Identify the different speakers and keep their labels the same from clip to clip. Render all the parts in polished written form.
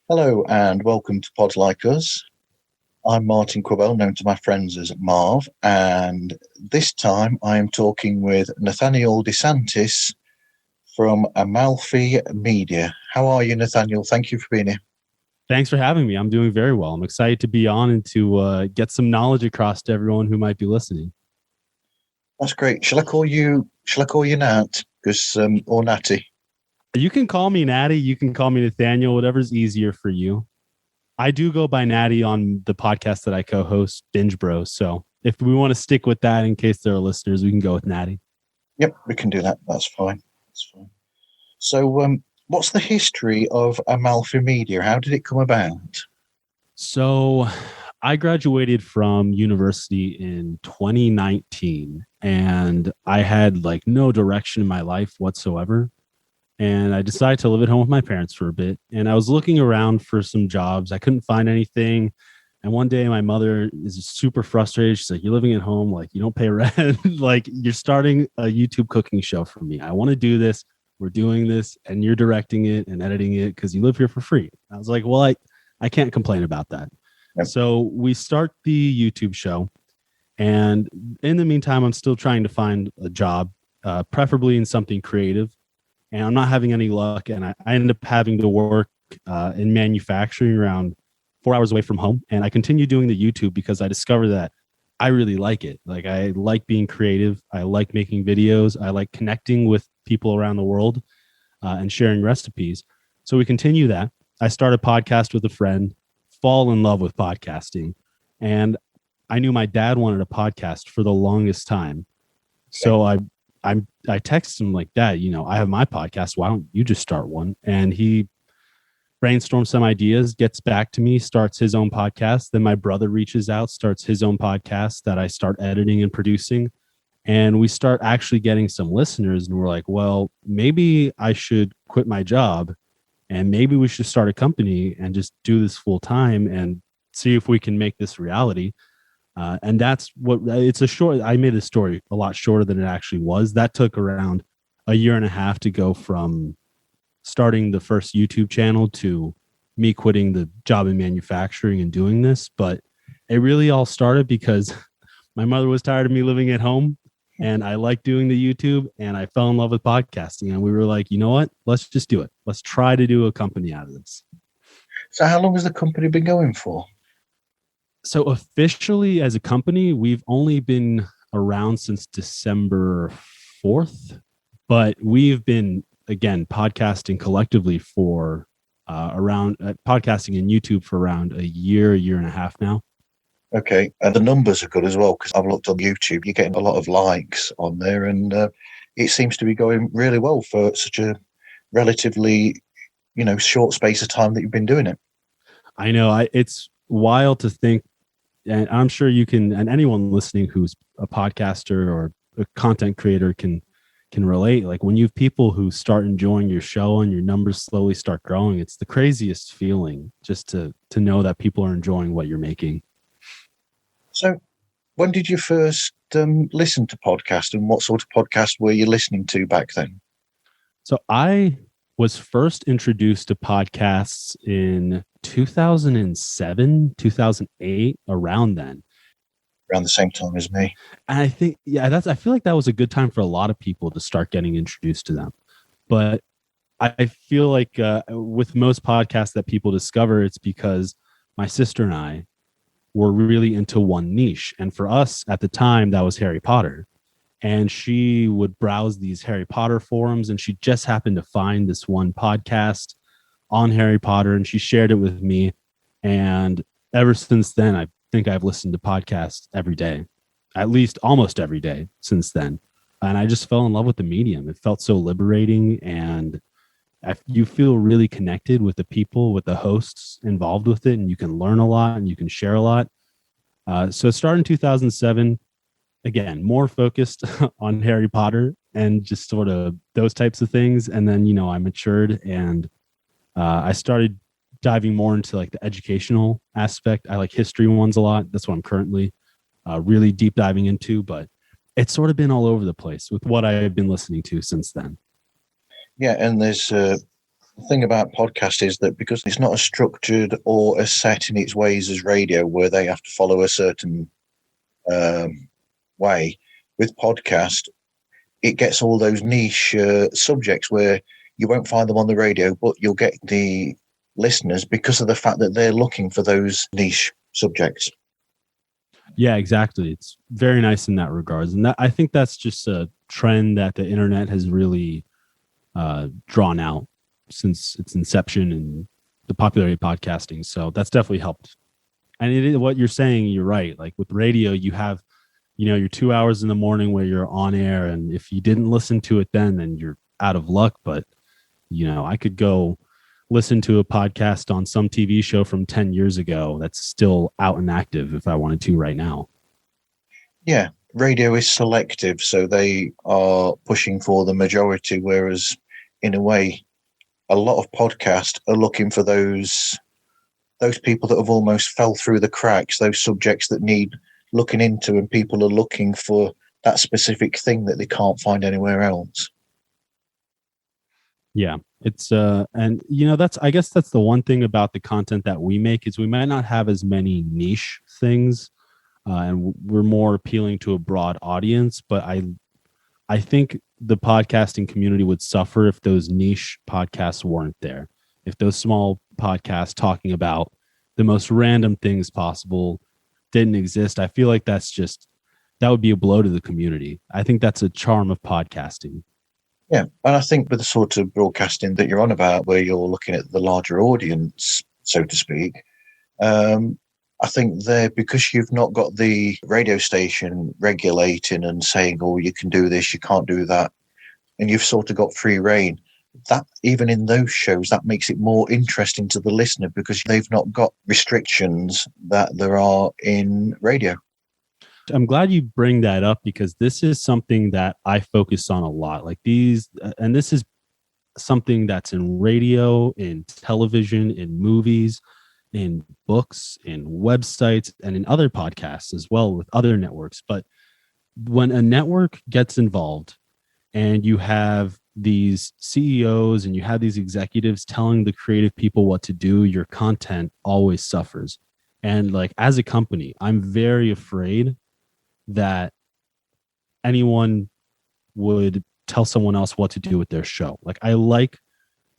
Speaker 1: Hello and welcome to Pods Like Us. I'm Martin Quibell, known to my friends as Marv, and this time I am talking with Nathaniel Disantis from Amalfi Media. How are you, Nathaniel? Thank you for being here.
Speaker 2: Thanks for having me. I'm doing very well. I'm excited to be on and to get some knowledge across to everyone who might be listening.
Speaker 1: That's great. Shall I call you Nat? Or Natty?
Speaker 2: You can call me Natty. You can call me Nathaniel, whatever's easier for you. I do go by Natty on the podcast that I co-host, Binge Bros. So if we want to stick with that in case there are listeners, we can go with Natty.
Speaker 1: Yep, we can do that. That's fine. So, what's the history of Amalfi Media? How did it come about?
Speaker 2: So I graduated from university in 2019 and I had no direction in my life whatsoever. And I decided to live at home with my parents for a bit. And I was looking around for some jobs. I couldn't find anything. And one day my mother is super frustrated. She's like, "You're living at home. You don't pay rent. You're starting a YouTube cooking show for me. I want to do this. We're doing this and you're directing it and editing it because you live here for free." I was like, well, I can't complain about that. Yep. So we start the YouTube show. And in the meantime, I'm still trying to find a job, preferably in something creative. And I'm not having any luck. And I ended up having to work in manufacturing around 4 hours away from home. And I continue doing the YouTube because I discovered that I really like it. I like being creative. I like making videos. I like connecting with people around the world and sharing recipes. So we continue that. I started a podcast with a friend, fall in love with podcasting. And I knew my dad wanted a podcast for the longest time. So I texted him "Dad, I have my podcast. Why don't you just start one?" And he brainstorms some ideas, gets back to me, starts his own podcast. Then my brother reaches out, starts his own podcast that I start editing and producing. And we start actually getting some listeners. And we're like, well, maybe I should quit my job and maybe we should start a company and just do this full time and see if we can make this reality. And that's what I made the story a lot shorter than it actually was. That took around a year and a half to go from starting the first YouTube channel to me quitting the job in manufacturing and doing this. But it really all started because my mother was tired of me living at home and I liked doing the YouTube and I fell in love with podcasting. And we were like, you know what? Let's just do it. Let's try to do a company out of this.
Speaker 1: So how long has the company been going for?
Speaker 2: So officially as a company, we've only been around since December 4th, but we've been, again, podcasting collectively for podcasting and YouTube for around a year and a half now.
Speaker 1: Okay. And the numbers are good as well, because I've looked on YouTube, you're getting a lot of likes on there and it seems to be going really well for such a relatively, short space of time that you've been doing it.
Speaker 2: I know it's wild to think. And I'm sure you can, and anyone listening who's a podcaster or a content creator can relate. When you have people who start enjoying your show and your numbers slowly start growing, it's the craziest feeling just to know that people are enjoying what you're making.
Speaker 1: So when did you first listen to podcasts and what sort of podcast were you listening to back then?
Speaker 2: So I was first introduced to podcasts in 2007, 2008, around then.
Speaker 1: Around the same time as me.
Speaker 2: And I think, I feel like that was a good time for a lot of people to start getting introduced to them. But I feel like with most podcasts that people discover, it's because my sister and I were really into one niche. And for us at the time, that was Harry Potter. And she would browse these Harry Potter forums and she just happened to find this one podcast on Harry Potter and she shared it with me. And ever since then, I think I've listened to podcasts every day, at least almost every day since then. And I just fell in love with the medium. It felt so liberating and you feel really connected with the people, with the hosts involved with it. And you can learn a lot and you can share a lot. So it started in 2007. Again, more focused on Harry Potter and just sort of those types of things. And then, I matured and I started diving more into the educational aspect. I like history ones a lot. That's what I'm currently really deep diving into, but it's sort of been all over the place with what I've been listening to since then.
Speaker 1: Yeah. And there's The thing about podcast is that because it's not as structured or as set in its ways as radio, where they have to follow a certain way, with podcast, it gets all those niche subjects where you won't find them on the radio, but you'll get the listeners because of the fact that they're looking for those niche subjects.
Speaker 2: Yeah, exactly. It's very nice in that regards. And I think that's just a trend that the internet has really drawn out since its inception and the popularity of podcasting. So that's definitely helped. And it is what you're saying. You're right. Like with radio, you have, your 2 hours in the morning where you're on air. And if you didn't listen to it then you're out of luck. But, I could go listen to a podcast on some TV show from 10 years ago that's still out and active if I wanted to right now.
Speaker 1: Yeah, radio is selective, so they are pushing for the majority, whereas in a way, a lot of podcasts are looking for those people that have almost fell through the cracks, those subjects that need looking into, and people are looking for that specific thing that they can't find anywhere else.
Speaker 2: Yeah, it's and I guess that's the one thing about the content that we make is we might not have as many niche things, and we're more appealing to a broad audience. But I think the podcasting community would suffer if those niche podcasts weren't there. If those small podcasts talking about the most random things possible didn't exist, I feel like that would be a blow to the community. I think that's a charm of podcasting.
Speaker 1: Yeah, and I think with the sort of broadcasting that you're on about, where you're looking at the larger audience, so to speak, I think there, because you've not got the radio station regulating and saying, oh, you can do this, you can't do that, and you've sort of got free reign, that even in those shows, that makes it more interesting to the listener because they've not got restrictions that there are in radio.
Speaker 2: I'm glad you bring that up because this is something that I focus on a lot. Like and this is something that's in radio, in television, in movies, in books, in websites, and in other podcasts as well with other networks. But when a network gets involved and you have these CEOs and you have these executives telling the creative people what to do, your content always suffers. And like as a company, I'm very afraid that anyone would tell someone else what to do with their show. Like I like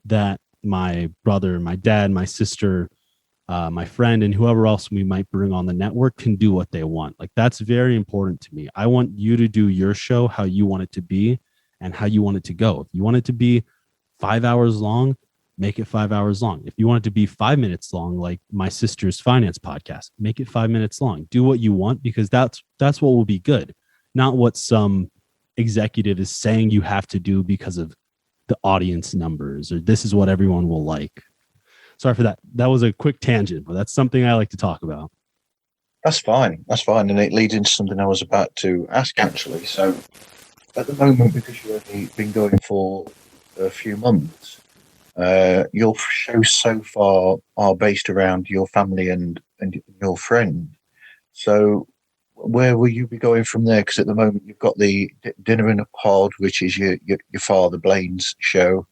Speaker 2: that my brother, my dad, my sister, my friend, and whoever else we might bring on the network can do what they want. Like that's very important to me. I want you to do your show how you want it to be and how you want it to go. If you want it to be 5 hours long, make it 5 hours long. If you want it to be 5 minutes long, like my sister's finance podcast, make it 5 minutes long. Do what you want because that's what will be good, not what some executive is saying you have to do because of the audience numbers or this is what everyone will like. Sorry for that. That was a quick tangent, but that's something I like to talk about.
Speaker 1: That's fine. That's fine. And it leads into something I was about to ask, actually. So at the moment, because you've only been going for a few months, your shows so far are based around your family and your friend. So where will you be going from there? Because at the moment you've got the Dinner in a Pod, which is your father Blaine's show,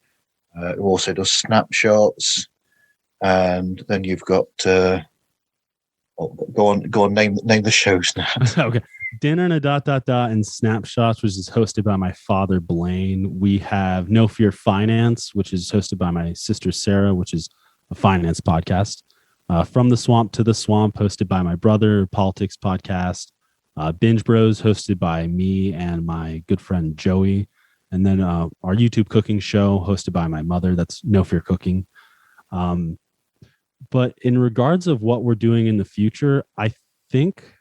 Speaker 1: who also does snapshots, and then you've got go on name the shows now.
Speaker 2: Okay. Dinner and a ... and Snapshots, which is hosted by my father, Blaine. We have No Fear Finance, which is hosted by my sister, Sarah, which is a finance podcast. From the Swamp to the Swamp, hosted by my brother, politics podcast. Binge Bros, hosted by me and my good friend, Joey. And then our YouTube cooking show, hosted by my mother. That's No Fear Cooking. But in regards of what we're doing in the future, I think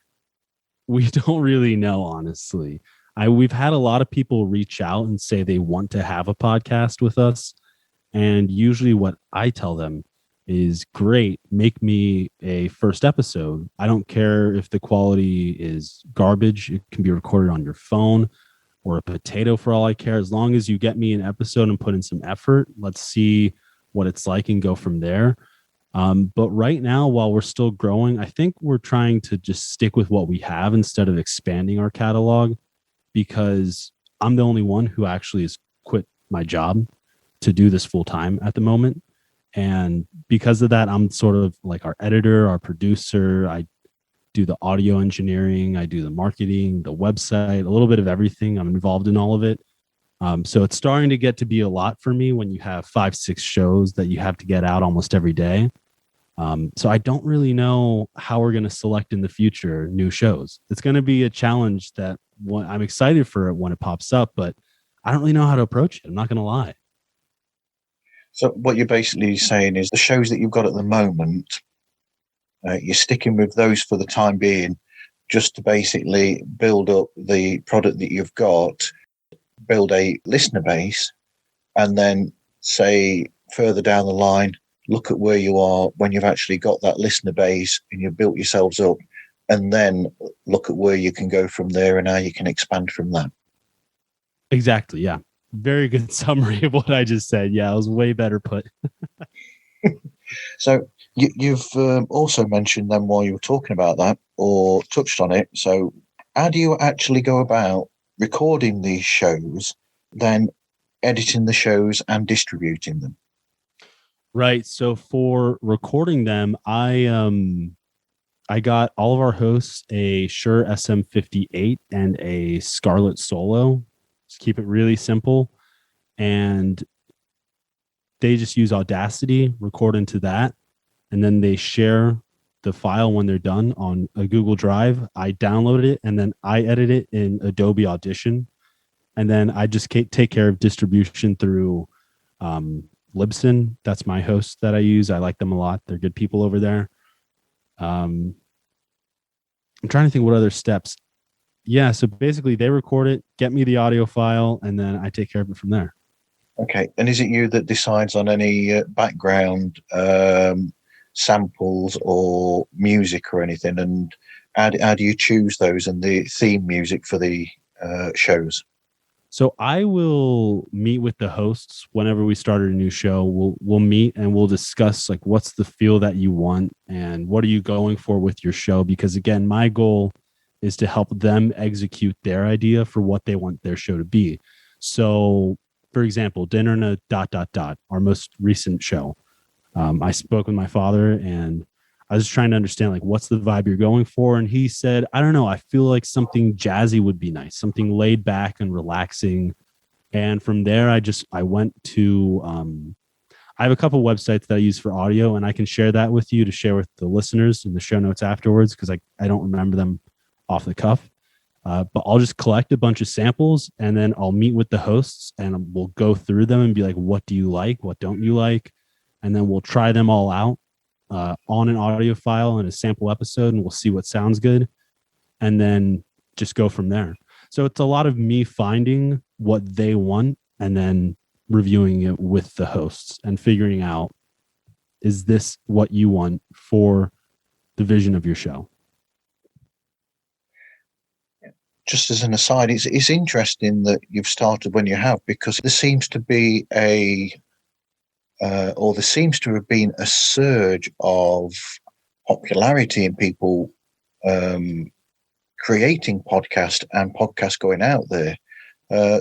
Speaker 2: we don't really know, honestly. We've had a lot of people reach out and say they want to have a podcast with us. And usually what I tell them is, great, make me a first episode. I don't care if the quality is garbage. It can be recorded on your phone or a potato for all I care. As long as you get me an episode and put in some effort, let's see what it's like and go from there. But right now, while we're still growing, I think we're trying to just stick with what we have instead of expanding our catalog, because I'm the only one who actually has quit my job to do this full time at the moment. And because of that, I'm sort of like our editor, our producer. I do the audio engineering, I do the marketing, the website, a little bit of everything. I'm involved in all of it. So it's starting to get to be a lot for me when you have 5-6 shows that you have to get out almost every day. So I don't really know how we're going to select in the future new shows. It's going to be a challenge that I'm excited for it when it pops up, but I don't really know how to approach it. I'm not going to lie.
Speaker 1: So what you're basically saying is the shows that you've got at the moment, you're sticking with those for the time being, just to basically build up the product that you've got, build a listener base, and then say further down the line, look at where you are when you've actually got that listener base and you've built yourselves up, and then look at where you can go from there and how you can expand from that.
Speaker 2: Exactly. Yeah. Very good summary of what I just said. Yeah, it was way better put.
Speaker 1: So you've also mentioned then while you were talking about that, or touched on it. So how do you actually go about recording these shows, then editing the shows and distributing them?
Speaker 2: Right. So for recording them, I got all of our hosts a Shure SM58 and a Scarlett Solo. Just keep it really simple. And they just use Audacity, record into that, and then they share the file when they're done on a Google Drive. I download it and then I edit it in Adobe Audition. And then I just take care of distribution through Libsyn. That's my host that I use. I like them a lot. They're good people over there. I'm trying to think what other steps. Yeah, so basically they record it, get me the audio file, and then I take care of it from there.
Speaker 1: Okay. And is it you that decides on any background samples or music or anything? And how do you choose those and the theme music for the shows?
Speaker 2: So I will meet with the hosts whenever we start a new show. We'll meet and we'll discuss like what's the feel that you want and what are you going for with your show? Because again, my goal is to help them execute their idea for what they want their show to be. So, for example, Dinner and a ... our most recent show. I spoke with my father and I was just trying to understand like what's the vibe you're going for, and he said, I don't know, I feel like something jazzy would be nice, something laid back and relaxing. And from there I went to I have a couple websites that I use for audio, and I can share that with you to share with the listeners in the show notes afterwards because I don't remember them off the cuff. But I'll just collect a bunch of samples and then I'll meet with the hosts and we'll go through them and be like, what do you like? What don't you like? And then we'll try them all out on an audio file and a sample episode, and we'll see what sounds good and then just go from there. So it's a lot of me finding what they want and then reviewing it with the hosts and figuring out, is this what you want for the vision of your show?
Speaker 1: Just as an aside, it's interesting that you've started when you have, because there seems to be there seems to have been a surge of popularity in people creating podcast and podcasts going out there.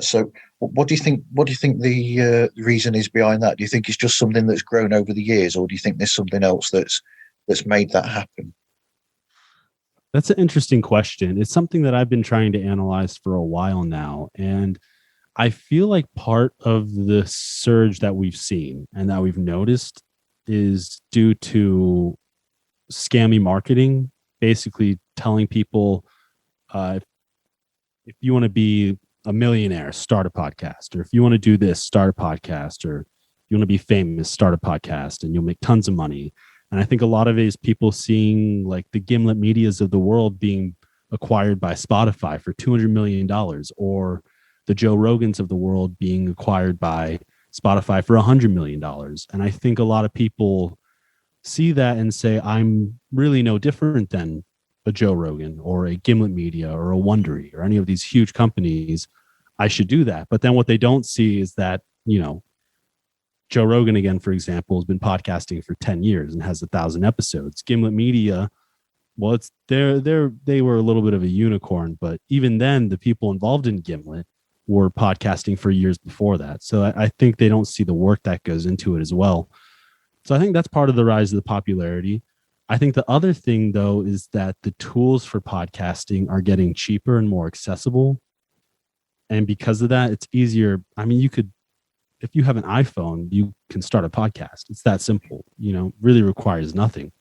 Speaker 1: So what do you think? What do you think the reason is behind that? Do you think it's just something that's grown over the years, or do you think there's something else that's made that happen?
Speaker 2: That's an interesting question. It's something that I've been trying to analyze for a while now. And I feel like part of the surge that we've seen and that we've noticed is due to scammy marketing, basically telling people if you want to be a millionaire, start a podcast, or if you want to do this, start a podcast, or if you want to be famous, start a podcast and you'll make tons of money. And I think a lot of it is people seeing like the Gimlet Medias of the world being acquired by Spotify for $200 million, or the Joe Rogans of the world being acquired by Spotify for $100 million. And I think a lot of people see that and say, I'm really no different than a Joe Rogan or a Gimlet Media or a Wondery or any of these huge companies. I should do that. But then what they don't see is that, you know, Joe Rogan, again, for example, has been podcasting for 10 years and has 1,000 episodes. Gimlet Media, well, they were a little bit of a unicorn, but even then, the people involved in Gimlet were podcasting for years before that. So I think they don't see the work that goes into it as well. So I think that's part of the rise of the popularity. I think the other thing, though, is that the tools for podcasting are getting cheaper and more accessible. And because of that, it's easier. I mean, you could, if you have an iPhone, you can start a podcast. It's that simple, really requires nothing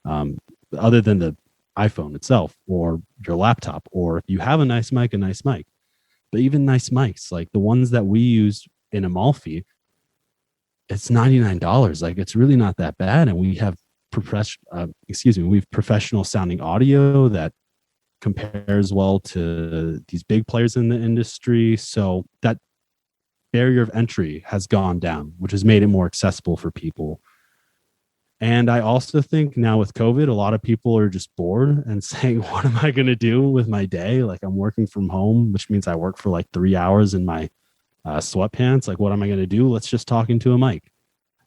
Speaker 2: other than the iPhone itself or your laptop, or if you have a nice mic, a nice mic. But even nice mics, like the ones that we use in Amalfi, it's $99. Like, it's really not that bad. And we have professional sounding audio that compares well to these big players in the industry. So that barrier of entry has gone down, which has made it more accessible for people. And I also think now with COVID, a lot of people are just bored and saying, what am I going to do with my day? Like, I'm working from home, which means I work for like 3 hours in my sweatpants. Like, what am I going to do? Let's just talk into a mic.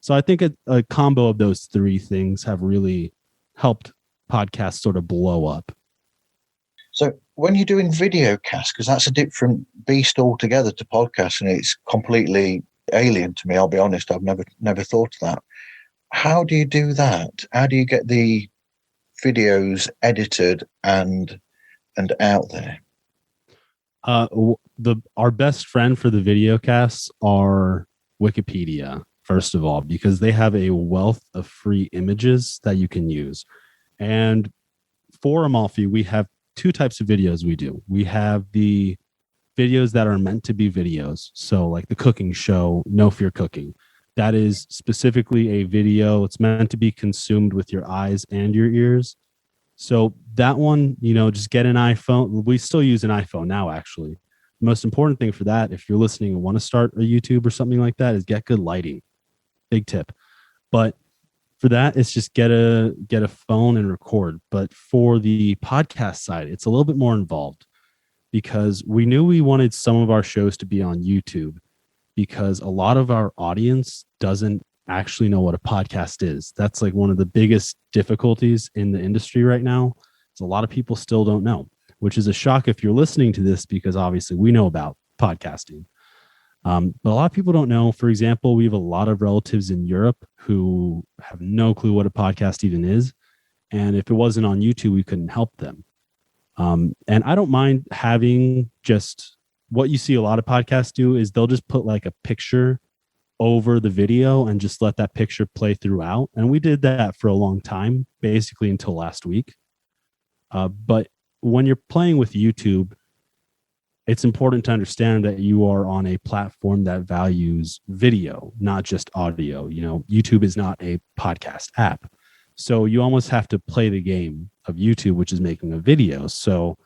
Speaker 2: So I think a combo of those three things have really helped podcasts sort of blow up.
Speaker 1: So when you're doing videocast, because that's a different beast altogether to podcast, and it's completely alien to me, I'll be honest, I've never thought of that. How do you do that? How do you get the videos edited and out there?
Speaker 2: Our best friend for the videocasts are Wikipedia, first of all, because they have a wealth of free images that you can use. And for Amalfi, we have two types of videos we do. We have the videos that are meant to be videos. So like the cooking show, No Fear Cooking. That is specifically a video. It's meant to be consumed with your eyes and your ears. So that one, just get an iPhone. We still use an iPhone now, actually. The most important thing for that, if you're listening and want to start a YouTube or something like that, is get good lighting. Big tip. But for that, it's just get a phone and record. But for the podcast side, it's a little bit more involved because we knew we wanted some of our shows to be on YouTube, because a lot of our audience doesn't actually know what a podcast is. That's like one of the biggest difficulties in the industry right now. Is a lot of people still don't know, which is a shock if you're listening to this, because obviously we know about podcasting. But a lot of people don't know. For example, we have a lot of relatives in Europe who have no clue what a podcast even is. And if it wasn't on YouTube, we couldn't help them. And I don't mind having just what you see a lot of podcasts do is they'll just put like a picture over the video and just let that picture play throughout. And we did that for a long time, basically until last week. But when you're playing with YouTube, it's important to understand that you are on a platform that values video, not just audio. YouTube is not a podcast app. So you almost have to play the game of YouTube, which is making a video. So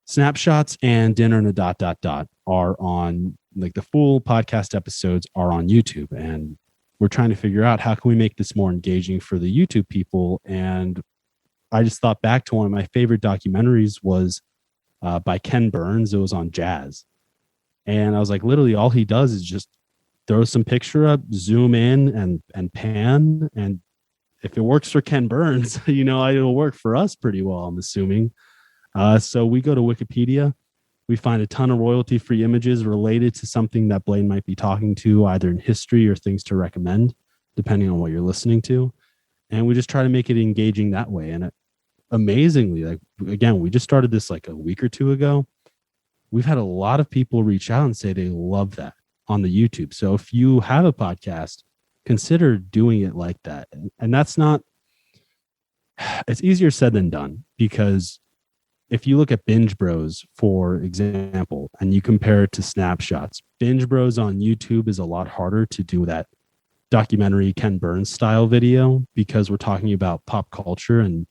Speaker 2: Snapshots and Dinner and a ... are on, like, the full podcast episodes are on YouTube. And we're trying to figure out how can we make this more engaging for the YouTube people. And I just thought back to one of my favorite documentaries was by Ken Burns. It was on jazz. And I was like, literally all he does is just throw some picture up, zoom in and pan. And if it works for Ken Burns, it'll work for us pretty well, I'm assuming. So we go to Wikipedia. We find a ton of royalty-free images related to something that Blaine might be talking to, either in history or things to recommend, depending on what you're listening to. And we just try to make it engaging that way. And amazingly, like, again, we just started this like a week or two ago. We've had a lot of people reach out and say they love that on the YouTube. So if you have a podcast, consider doing it like that. And that's not, it's easier said than done, because if you look at Binge Bros, for example, and you compare it to Snapshots, Binge Bros on YouTube is a lot harder to do that documentary Ken Burns style video, because we're talking about pop culture, and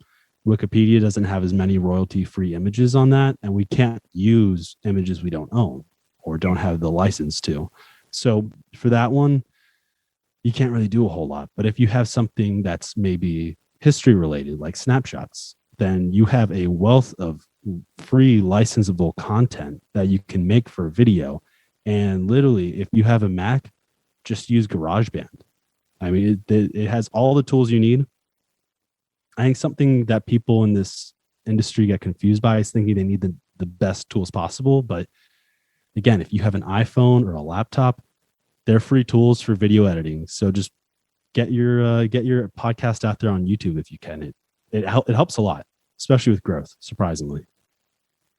Speaker 2: Wikipedia doesn't have as many royalty-free images on that, and we can't use images we don't own or don't have the license to. So for that one, you can't really do a whole lot. But if you have something that's maybe history related, like Snapshots, then you have a wealth of free licensable content that you can make for a video. And literally, if you have a Mac, just use GarageBand. I mean, it has all the tools you need. I think something that people in this industry get confused by is thinking they need the best tools possible. But again, if you have an iPhone or a laptop, they're free tools for video editing. So just get your podcast out there on YouTube if you can. It helps a lot, especially with growth, surprisingly.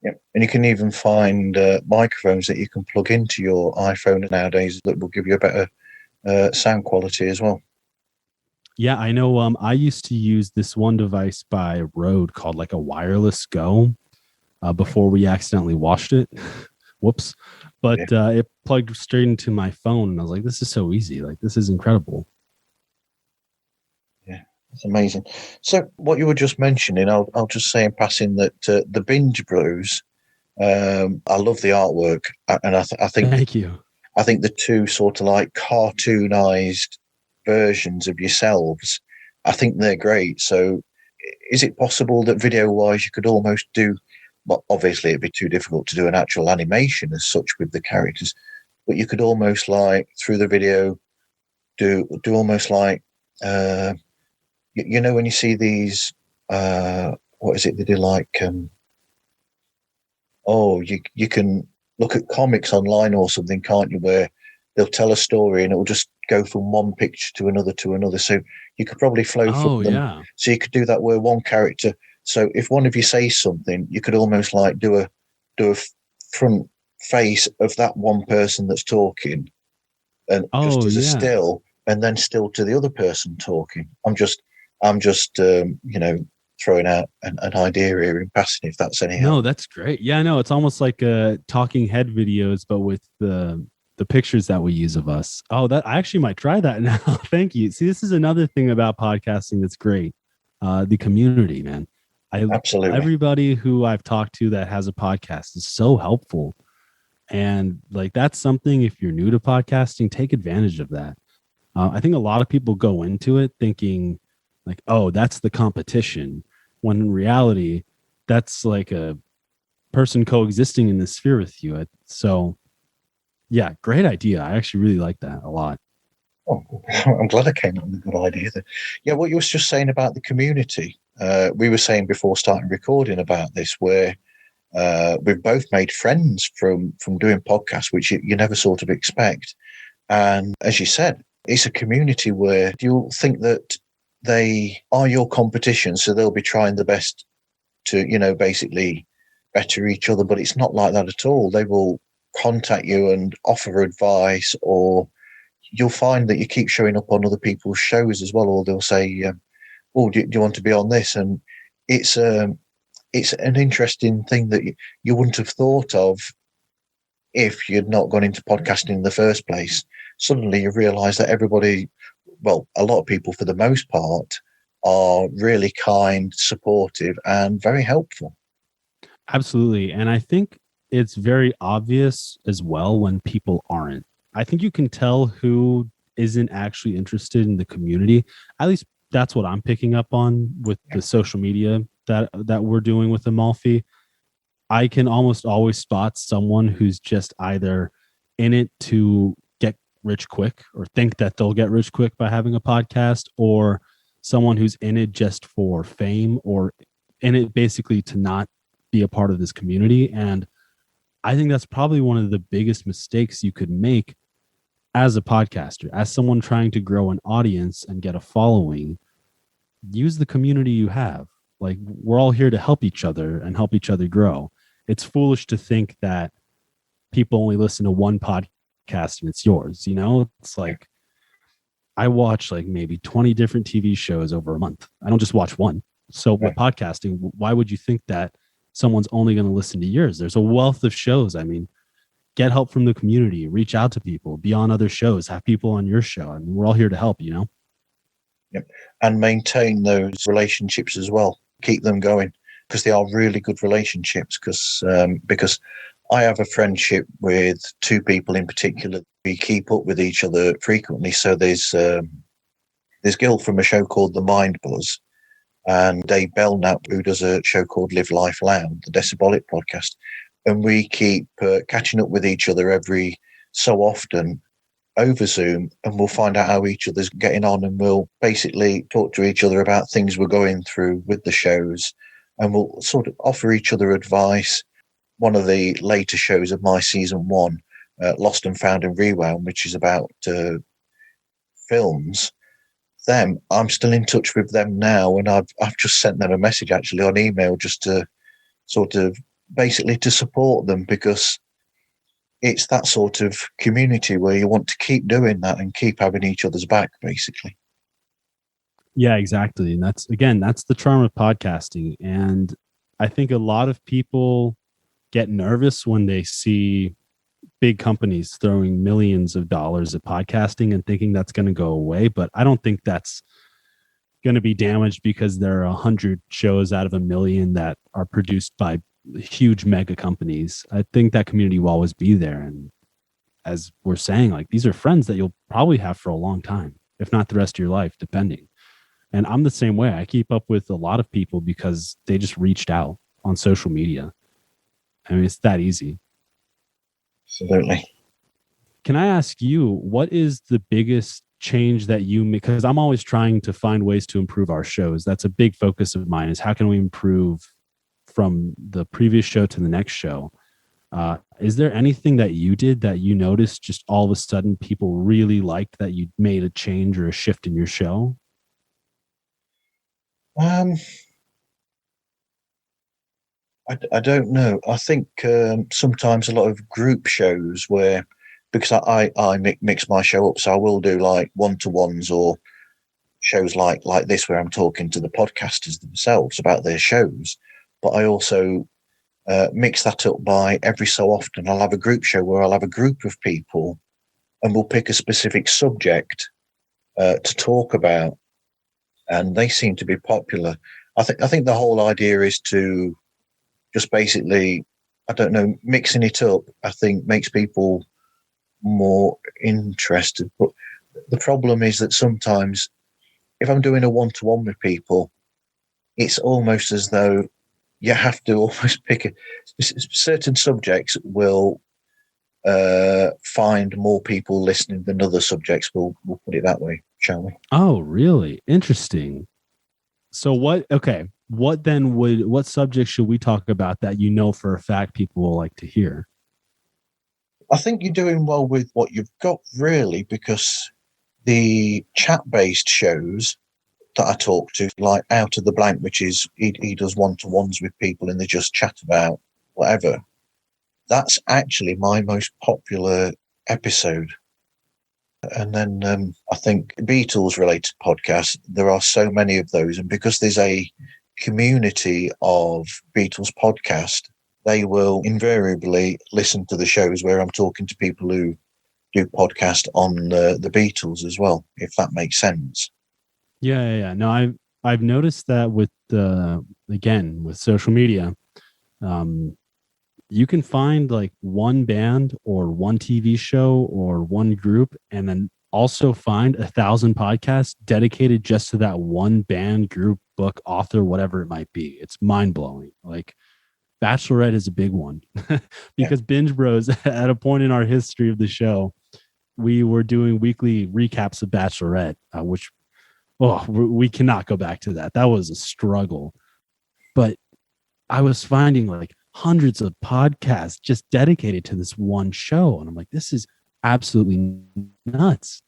Speaker 1: Yeah, and you can even find microphones that you can plug into your iPhone nowadays that will give you a better sound quality as well.
Speaker 2: Yeah, I know. I used to use this one device by Rode called like a Wireless Go before we accidentally washed it. Whoops. But it plugged straight into my phone, and I was like, this is so easy. Like, this is incredible.
Speaker 1: Yeah, it's amazing. So what you were just mentioning, I'll just say in passing that the Binge Bros, I love the artwork, and I think
Speaker 2: Thank you.
Speaker 1: I think the two sort of like cartoonized versions of yourselves, I think they're great. So is it possible that video wise you could almost do, well, obviously it'd be too difficult to do an actual animation as such with the characters, but you could almost like through the video do almost like you know when you see these what is it they do like you can look at comics online or something, can't you, where they'll tell a story and it will just go from one picture to another. So you could probably flow from them.
Speaker 2: Yeah.
Speaker 1: So you could do that where one character. So if one of you says something, you could almost like do a front face of that one person that's talking, and just as a still, and then still to the other person talking. I'm just throwing out an idea here in passing, if that's any help.
Speaker 2: No, that's great. Yeah, no, it's almost like talking head videos, but with the pictures that we use of us. Oh, that I actually might try that now. Thank you. See, this is another thing about podcasting that's great. The community, man.
Speaker 1: Absolutely.
Speaker 2: Everybody who I've talked to that has a podcast is so helpful. And like, that's something, if you're new to podcasting, take advantage of that. I think a lot of people go into it thinking like, oh, that's the competition. When in reality, that's like a person coexisting in the sphere with you. So yeah, great idea. I actually really like that a lot.
Speaker 1: Oh, I'm glad I came up with a good idea there. Yeah, what you was just saying about the community. We were saying before starting recording about this, where we've both made friends from doing podcasts, which you never sort of expect. And as you said, it's a community where you'll think that they are your competition, so they'll be trying the best to, basically better each other. But it's not like that at all. They will contact you and offer advice, or you'll find that you keep showing up on other people's shows as well, or they'll say, "Oh, do you want to be on this?" And it's an interesting thing that you wouldn't have thought of if you'd not gone into podcasting in the first place. Suddenly you realise that everybody, well, a lot of people for the most part, are really kind, supportive, and very helpful.
Speaker 2: Absolutely. And I think it's very obvious as well when people aren't. I think you can tell who isn't actually interested in the community. At least that's what I'm picking up on with the social media that we're doing with Amalfi. I can almost always spot someone who's just either in it to get rich quick or think that they'll get rich quick by having a podcast, or someone who's in it just for fame, or in it basically to not be a part of this community. And I think that's probably one of the biggest mistakes you could make as a podcaster, as someone trying to grow an audience and get a following. Use the community you have. Like, we're all here to help each other and help each other grow. It's foolish to think that people only listen to one podcast and it's yours. It's like, I watch like maybe 20 different TV shows over a month. I don't just watch one. So with podcasting, why would you think that someone's only going to listen to yours? There's a wealth of shows. I mean, get help from the community, reach out to people, be on other shows, have people on your show. I mean, we're all here to help,
Speaker 1: Yep. And maintain those relationships as well. Keep them going, because they are really good relationships. Because I have a friendship with two people in particular. We keep up with each other frequently. So there's Gil from a show called The Mind Buzz, and Dave Belknap, who does a show called Live Life Loud, the Decibolic podcast. And we keep catching up with each other every so often over Zoom, and we'll find out how each other's getting on, and we'll basically talk to each other about things we're going through with the shows, and we'll sort of offer each other advice. one of the later shows of my season 1, Lost and Found and Rewound, which is about films. Them, I'm still in touch with them now, and I've just sent them a message actually on email just to sort of basically to support them, because it's that sort of community where you want to keep doing that and keep having each other's back, basically.
Speaker 2: Yeah, exactly. And that's the charm of podcasting. And I think a lot of people get nervous when they see big companies throwing millions of dollars at podcasting and thinking that's going to go away. But I don't think that's going to be damaged because there are 100 shows out of a million that are produced by huge mega companies. I think that community will always be there. And as we're saying, like, these are friends that you'll probably have for a long time, if not the rest of your life, depending. And I'm the same way. I keep up with a lot of people because they just reached out on social media. I mean, it's that easy.
Speaker 1: Absolutely.
Speaker 2: Can I ask you, what is the biggest change that you make? Because I'm always trying to find ways to improve our shows. That's a big focus of mine, is how can we improve from the previous show to the next show? Is there anything that you did that you noticed just all of a sudden people really liked, that you made a change or a shift in your show?
Speaker 1: I don't know. I think sometimes a lot of group shows where, because I mix my show up, so I will do like one-to-ones or shows like this where I'm talking to the podcasters themselves about their shows. But I also mix that up by every so often I'll have a group show where I'll have a group of people and we'll pick a specific subject to talk about, and they seem to be popular. I think the whole idea is to just basically, I don't know, mixing it up, I think makes people more interested. But the problem is that sometimes if I'm doing a one-to-one with people, it's almost as though you have to almost pick certain subjects will find more people listening than other subjects. We'll put it that way, shall we?
Speaker 2: Oh, really? Interesting. So what subject should we talk about that you know for a fact people will like to hear?
Speaker 1: I think you're doing well with what you've got, really, because the chat-based shows that I talk to, like Out of the Blank, which is he does one-to-ones with people and they just chat about whatever. That's actually my most popular episode. And then I think Beatles-related podcasts, there are so many of those. And because there's a community of Beatles podcast, they will invariably listen to the shows where I'm talking to people who do podcast on the Beatles as well, if that makes sense.
Speaker 2: Yeah. No, I've noticed that with with social media, you can find like one band or one TV show or one group, and then also find 1,000 podcasts dedicated just to that one band, group, book, author, whatever it might be. It's mind blowing. Like Bachelorette is a big one because Binge Bros, at a point in our history of the show, we were doing weekly recaps of Bachelorette, which we cannot go back to that. That was a struggle. But I was finding like hundreds of podcasts just dedicated to this one show. And I'm like, this is absolutely nuts.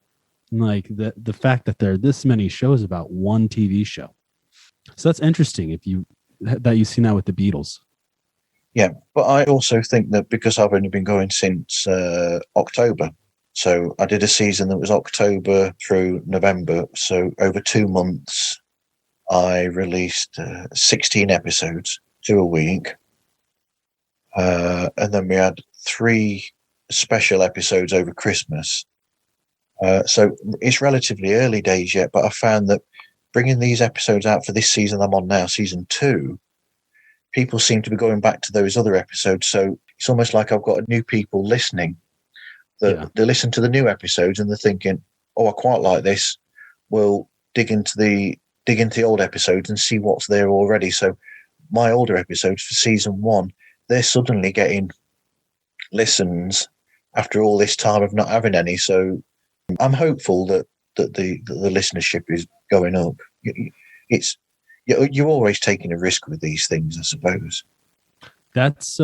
Speaker 2: And like the fact that there are this many shows about one TV show. So that's interesting you've seen that with the Beatles.
Speaker 1: Yeah, but I also think that because I've only been going since October, so I did a season that was October through November. So over 2 months, I released 16 episodes, 2 a week. And then we had 3 special episodes over Christmas. So it's relatively early days yet, but I found that bringing these episodes out for this season I'm on now, season 2, people seem to be going back to those other episodes. So it's almost like I've got new people listening that they listen to the new episodes and they're thinking, oh, I quite like this. We'll dig into the old episodes and see what's there already. So my older episodes for season 1, they're suddenly getting listens after all this time of not having any. So I'm hopeful that the listenership is going up. You're always taking a risk with these things, I suppose.
Speaker 2: That's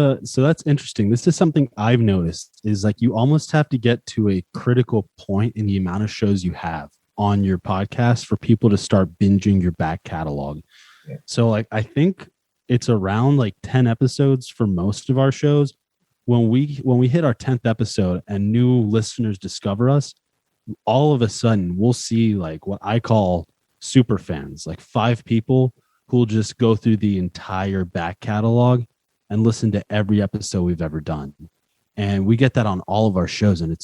Speaker 2: interesting. This is something I've noticed is like you almost have to get to a critical point in the amount of shows you have on your podcast for people to start binging your back catalog.
Speaker 1: Yeah.
Speaker 2: So like I think it's around like 10 episodes for most of our shows. When we hit our 10th episode and new listeners discover us, all of a sudden we'll see like what I call super fans, like 5 people who'll just go through the entire back catalog and listen to every episode we've ever done. And we get that on all of our shows. And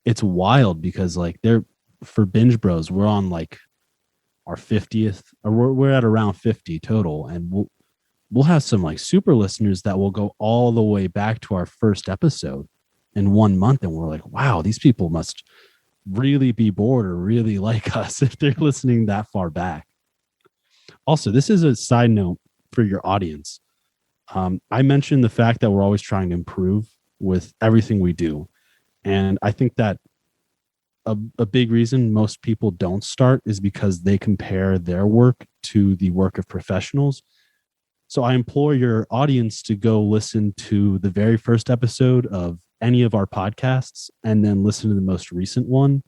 Speaker 2: it's wild because like they're for Binge Bros, we're on like our 50th, or we're at around 50 total. And we'll have some like super listeners that will go all the way back to our first episode in 1 month. And we're like, wow, these people must really be bored or really like us if they're listening that far back. Also, this is a side note for your audience. I mentioned the fact that we're always trying to improve with everything we do. And I think that a big reason most people don't start is because they compare their work to the work of professionals. So I implore your audience to go listen to the very first episode of any of our podcasts and then listen to the most recent one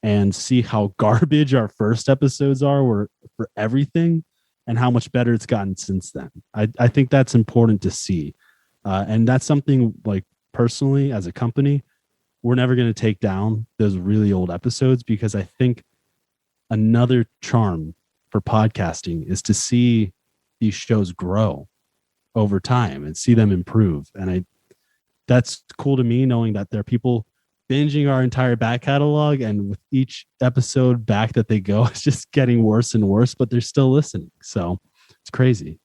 Speaker 2: and see how garbage our first episodes are for everything and how much better it's gotten since then. I think that's important to see. And that's something like personally as a company, we're never going to take down those really old episodes because I think another charm for podcasting is to see these shows grow over time and see them improve. And that's cool to me knowing that there are people binging our entire back catalog, and with each episode back that they go, it's just getting worse and worse, but they're still listening. So it's crazy.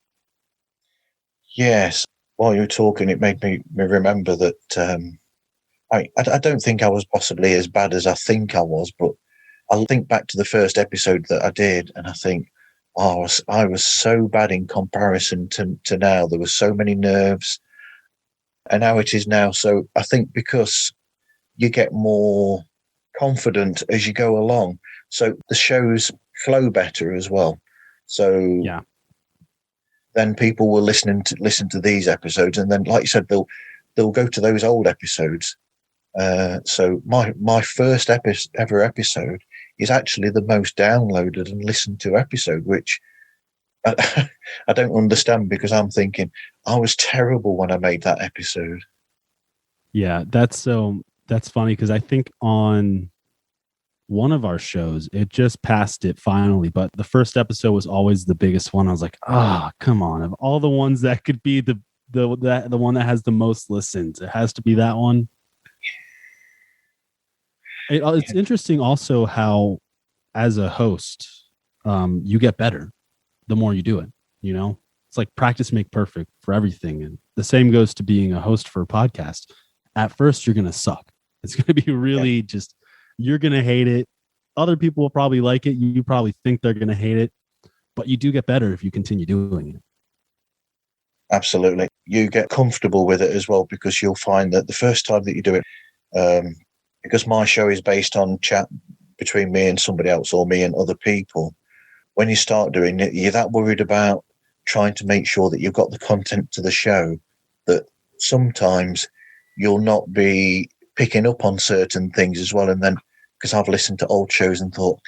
Speaker 1: Yes. While you were talking, it made me remember that I don't think I was possibly as bad as I think I was, but I'll think back to the first episode that I did, and I think, oh, I was so bad in comparison to now. There were so many nerves, and how it is now. So I think because you get more confident as you go along, so the shows flow better as well. So
Speaker 2: yeah,
Speaker 1: then people will listen to these episodes, and then, like you said, they'll go to those old episodes. So my first ever episode is actually the most downloaded and listened to episode, which I don't understand because I'm thinking I was terrible when I made that episode.
Speaker 2: Yeah, that's funny because I think on one of our shows, it just passed it finally, but the first episode was always the biggest one. I was like, come on. Of all the ones that could be the one that has the most listens, it has to be that one. It's interesting also how, as a host, you get better the more you do it. You know, it's like practice make perfect for everything. And the same goes to being a host for a podcast. At first, you're going to suck. It's going to be really just, you're going to hate it. Other people will probably like it. You probably think they're going to hate it, but you do get better if you continue doing it.
Speaker 1: Absolutely. You get comfortable with it as well, because you'll find that the first time that you do it, because my show is based on chat between me and somebody else, or me and other people, when you start doing it, you're that worried about trying to make sure that you've got the content to the show that sometimes you'll not be picking up on certain things as well. And then, because I've listened to old shows and thought,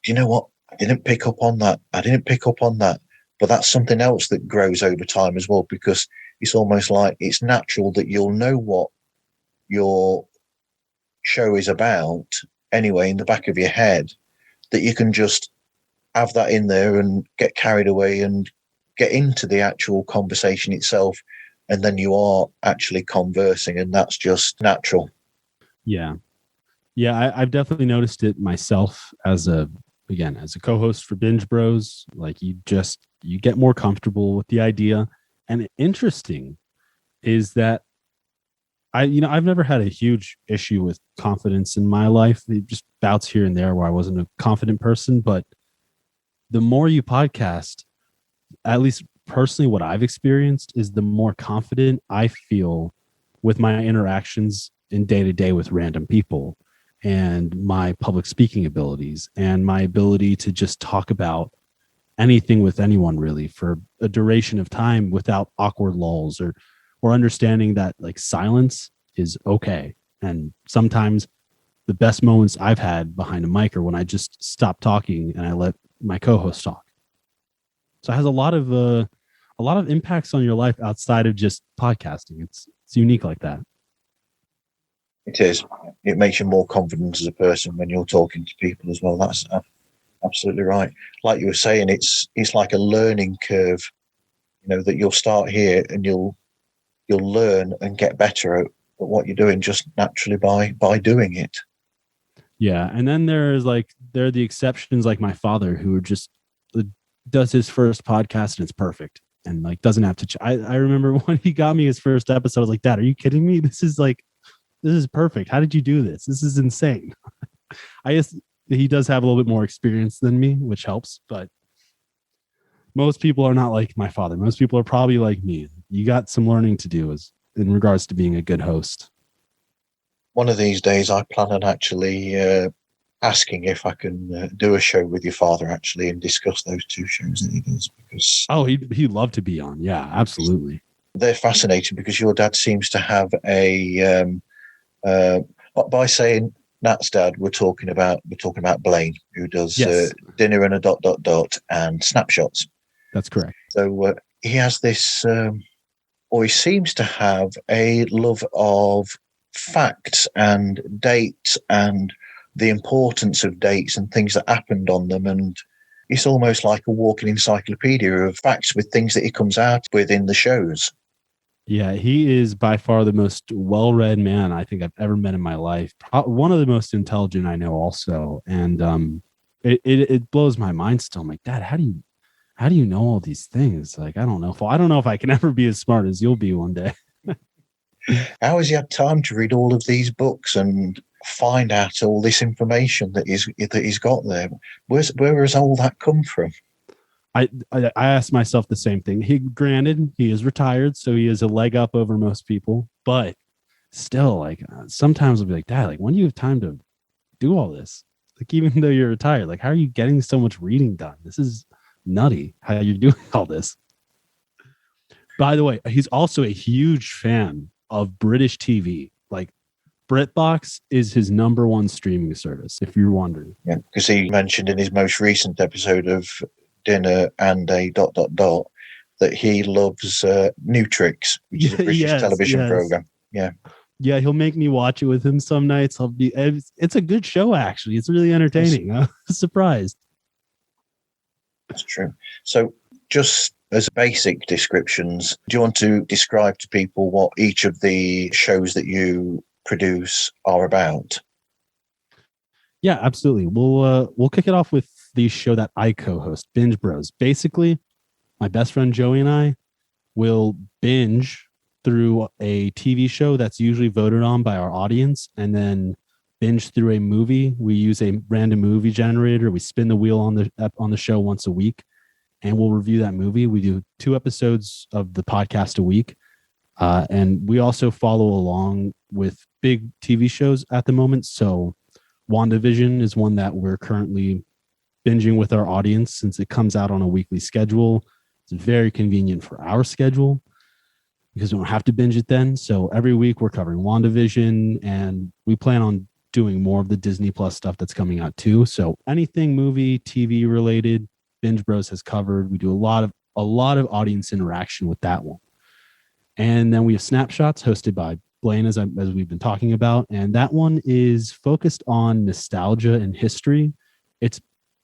Speaker 1: do you know what? I didn't pick up on that. But that's something else that grows over time as well, because it's almost like it's natural that you'll know what your show is about anyway in the back of your head, that you can just have that in there and get carried away and get into the actual conversation itself, and then you are actually conversing, and that's just natural.
Speaker 2: Yeah, I've definitely noticed it myself as a co-host for Binge Bros. Like you get more comfortable with the idea. And interesting is that I've never had a huge issue with confidence in my life. It just bouts here and there where I wasn't a confident person. But the more you podcast, at least personally, what I've experienced is the more confident I feel with my interactions in day to day with random people, and my public speaking abilities, and my ability to just talk about anything with anyone really for a duration of time without awkward lulls or or understanding that like silence is okay. And sometimes the best moments I've had behind a mic are when I just stop talking and I let my co-host talk. So it has a lot of impacts on your life outside of just podcasting. It's unique like that.
Speaker 1: It is. It makes you more confident as a person when you're talking to people as well. That's absolutely right. Like you were saying, it's like a learning curve. You know, that you'll start here and you'll learn and get better at what you're doing just naturally by doing it.
Speaker 2: Yeah, and then there are the exceptions, like my father, who just does his first podcast and it's perfect, and like doesn't have to. I remember when he got me his first episode, I was like, "Dad, are you kidding me? This is perfect. How did you do this? This is insane." I guess he does have a little bit more experience than me, which helps, but most people are not like my father. Most people are probably like me. You got some learning to do as in regards to being a good host.
Speaker 1: One of these days, I plan on actually asking if I can do a show with your father actually and discuss those two shows that he does, because
Speaker 2: he'd love to be on. Yeah, absolutely.
Speaker 1: They're fascinating because your dad seems to have a by saying Nat's dad, we're talking about Blaine, who does
Speaker 2: Yes.
Speaker 1: Dinner and a ... and Snapshots.
Speaker 2: That's correct.
Speaker 1: So he has this, or he seems to have a love of facts and dates and the importance of dates and things that happened on them. And it's almost like a walking encyclopedia of facts with things that he comes out with in the shows.
Speaker 2: Yeah, he is by far the most well-read man I think I've ever met in my life. One of the most intelligent I know also. And it blows my mind still. I'm like, Dad, how do you know all these things? Like, I don't know if I can ever be as smart as you'll be one day.
Speaker 1: How has he had time to read all of these books and find out all this information that he's got there? Where has all that come from?
Speaker 2: I asked myself the same thing. Granted, he is retired, so he has a leg up over most people, but still, like sometimes I'll be like, Dad, like when do you have time to do all this? Like, even though you're retired, like how are you getting so much reading done? This is nutty how you're doing all this. By the way, he's also a huge fan of British TV. Like BritBox is his number one streaming service, if you're wondering.
Speaker 1: Yeah, because he mentioned in his most recent episode of Dinner and a ... that he loves New Tricks, which is a British television program. Yeah,
Speaker 2: he'll make me watch it with him some nights. It's a good show, actually. It's really entertaining. I was surprised.
Speaker 1: That's true. So just as basic descriptions, do you want to describe to people what each of the shows that you produce are about?
Speaker 2: Yeah, absolutely. We'll kick it off with the show that I co-host, Binge Bros. Basically, my best friend Joey and I will binge through a TV show that's usually voted on by our audience, and then binge through a movie. We use a random movie generator. We spin the wheel on the show once a week, and we'll review that movie. We do 2 episodes of the podcast a week, and we also follow along with big TV shows at the moment. So WandaVision is one that we're currently binging with our audience since it comes out on a weekly schedule. It's very convenient for our schedule because we don't have to binge it then. So every week we're covering WandaVision, and we plan on doing more of the Disney Plus stuff that's coming out too. So anything movie, TV related, Binge Bros has covered. We do a lot of audience interaction with that one. And then we have Snapshots hosted by Blaine, as we've been talking about. And that one is focused on nostalgia and history. It's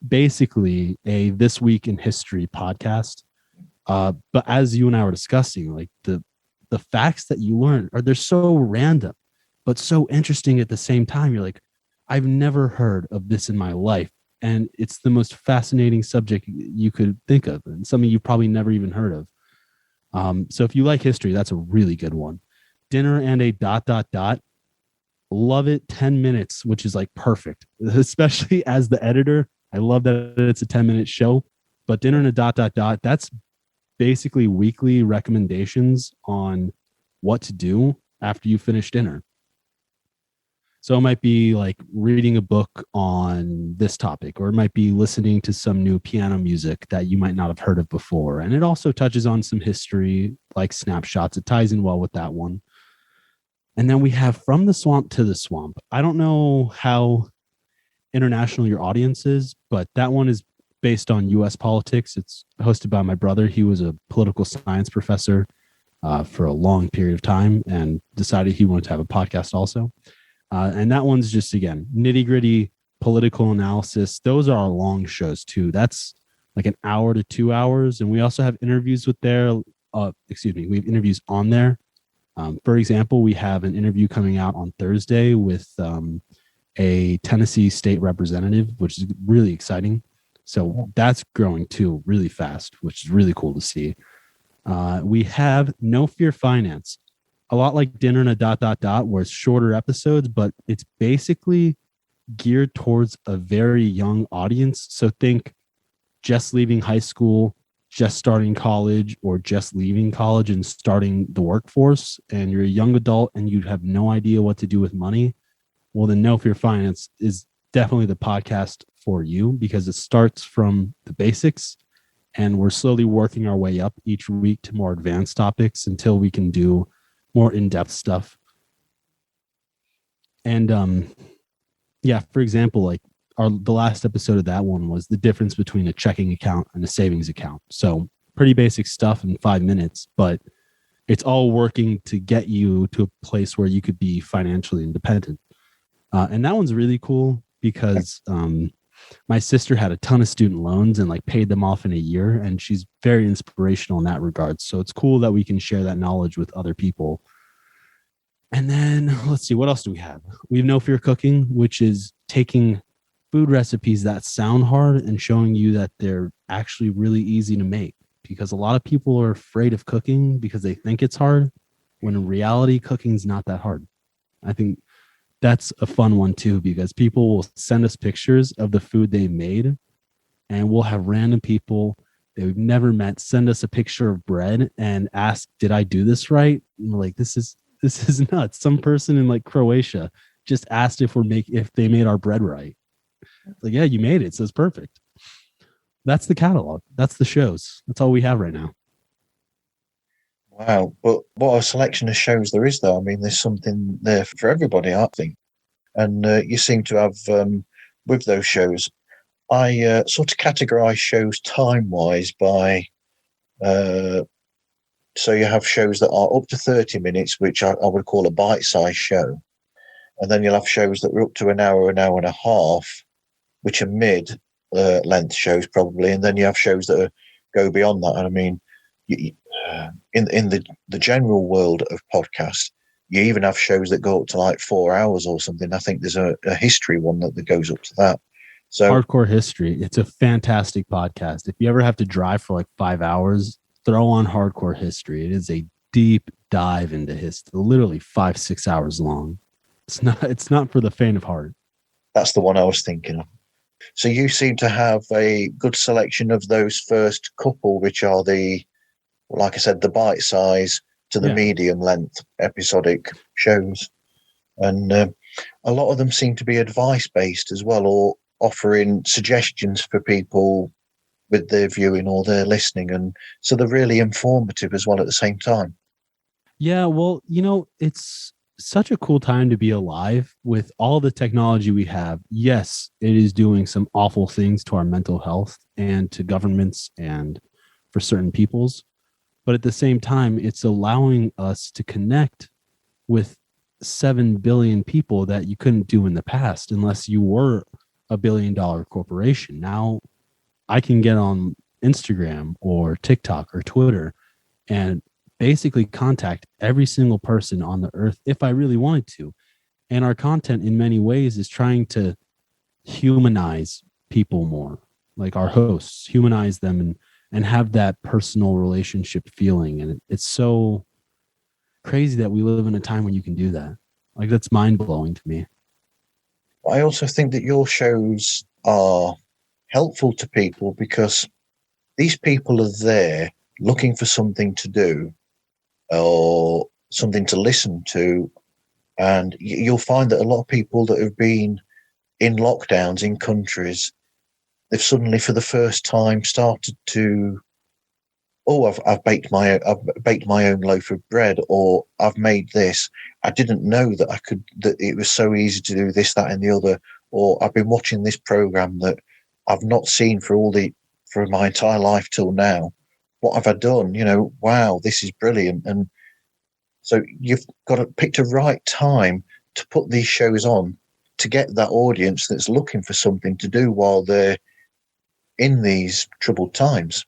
Speaker 2: basically a This Week in History podcast. But as you and I were discussing, like the facts that you learn they're so random, but so interesting at the same time. You're like, I've never heard of this in my life. And it's the most fascinating subject you could think of, and something you've probably never even heard of. So if you like history, that's a really good one. Dinner and a ... Love it. 10 minutes, which is like perfect, especially as the editor. I love that it's a 10-minute show, but Dinner and a ... that's basically weekly recommendations on what to do after you finish dinner. So it might be like reading a book on this topic, or it might be listening to some new piano music that you might not have heard of before. And it also touches on some history, like snapshots. It ties in well with that one. And then we have From the Swamp to the Swamp. I don't know how international your audience is, but that one is based on U.S. politics. It's hosted by my brother. He was a political science professor for a long period of time and decided he wanted to have a podcast also. And that one's just, again, nitty gritty political analysis. Those are our long shows too. That's like an hour to 2 hours. And we also have interviews with there. We have interviews on there. For example, we have an interview coming out on Thursday with a Tennessee state representative, which is really exciting. So that's growing too really fast, which is really cool to see. We have No Fear Finance, a lot like Dinner and a ... where it's shorter episodes, but it's basically geared towards a very young audience. So think just leaving high school, just starting college, or just leaving college and starting the workforce, and you're a young adult and you have no idea what to do with money. Well, then No Fear Finance is definitely the podcast for you, because it starts from the basics and we're slowly working our way up each week to more advanced topics until we can do more in-depth stuff. And for example, like the last episode of that one was the difference between a checking account and a savings account. So pretty basic stuff in 5 minutes, but it's all working to get you to a place where you could be financially independent. And that one's really cool because my sister had a ton of student loans and like paid them off in a year, and she's very inspirational in that regard. So it's cool that we can share that knowledge with other people. And then let's see, what else do we have? We have No Fear Cooking, which is taking food recipes that sound hard and showing you that they're actually really easy to make, because a lot of people are afraid of cooking because they think it's hard, when in reality, cooking's not that hard. I think that's a fun one too, because people will send us pictures of the food they made, and we'll have random people that we've never met send us a picture of bread and ask, did I do this right? And we're like, this is nuts. Some person in like Croatia just asked if they made our bread right. Like, yeah, you made it, so it's perfect. That's the catalog. That's the shows. That's all we have right now.
Speaker 1: Wow. But what a selection of shows there is, though. I mean, there's something there for everybody, I think. And you seem to have, with those shows, I sort of categorize shows time-wise by, so you have shows that are up to 30 minutes, which I would call a bite-sized show. And then you'll have shows that are up to an hour and a half, which are mid-length shows probably. And then you have shows that go beyond that. And I mean, in the general world of podcasts, you even have shows that go up to like 4 hours or something. I think there's a history one that goes up to that. So
Speaker 2: Hardcore History. It's a fantastic podcast. If you ever have to drive for like 5 hours, throw on Hardcore History. It is a deep dive into history, literally 5-6 hours long. It's not for the faint of heart.
Speaker 1: That's the one I was thinking of. So you seem to have a good selection of those first couple, which are like I said, the bite size to the medium length episodic shows. And a lot of them seem to be advice based as well, or offering suggestions for people with their viewing or their listening. And so they're really informative as well at the same time.
Speaker 2: Yeah, well, it's such a cool time to be alive with all the technology we have. Yes, it is doing some awful things to our mental health and to governments and for certain peoples. But at the same time, it's allowing us to connect with 7 billion people that you couldn't do in the past unless you were a $1 billion corporation. Now I can get on Instagram or TikTok or Twitter and basically contact every single person on the earth if I really wanted to. And our content in many ways is trying to humanize people more, like our hosts, humanize them and have that personal relationship feeling. And it's so crazy that we live in a time when you can do that. Like, that's mind blowing to me.
Speaker 1: I also think that your shows are helpful to people because these people are there looking for something to do or something to listen to. And you'll find that a lot of people that have been in lockdowns in countries, they've suddenly for the first time started to oh, I've baked my own loaf of bread, or I've made this. I didn't know that it was so easy to do this, that, and the other. Or I've been watching this program that I've not seen for my entire life till now. What have I done? Wow, this is brilliant. And so you've got to pick the right time to put these shows on to get that audience that's looking for something to do while they're in these troubled times.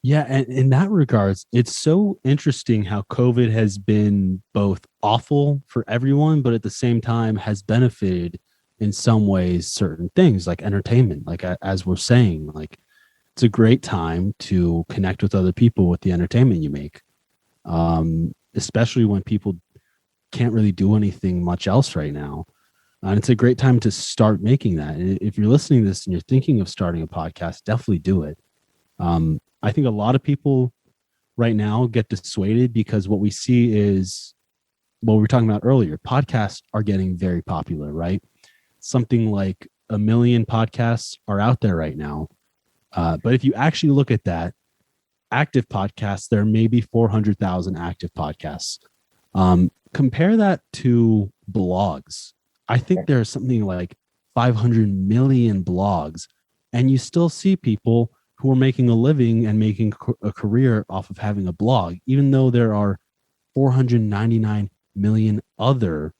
Speaker 2: Yeah, and in that regards, it's so interesting how COVID has been both awful for everyone, but at the same time has benefited in some ways certain things like entertainment. Like as we're saying, like it's a great time to connect with other people with the entertainment you make, especially when people can't really do anything much else right now. And it's a great time to start making that. And if you're listening to this and you're thinking of starting a podcast, definitely do it. I think a lot of people right now get dissuaded because what we see is what we were talking about earlier. Podcasts are getting very popular, right? Something like 1 million podcasts are out there right now. But if you actually look at that, active podcasts, there may be 400,000 active podcasts. Compare that to blogs. I think there's something like 500 million blogs, and you still see people who are making a living and making a career off of having a blog, even though there are 499 million other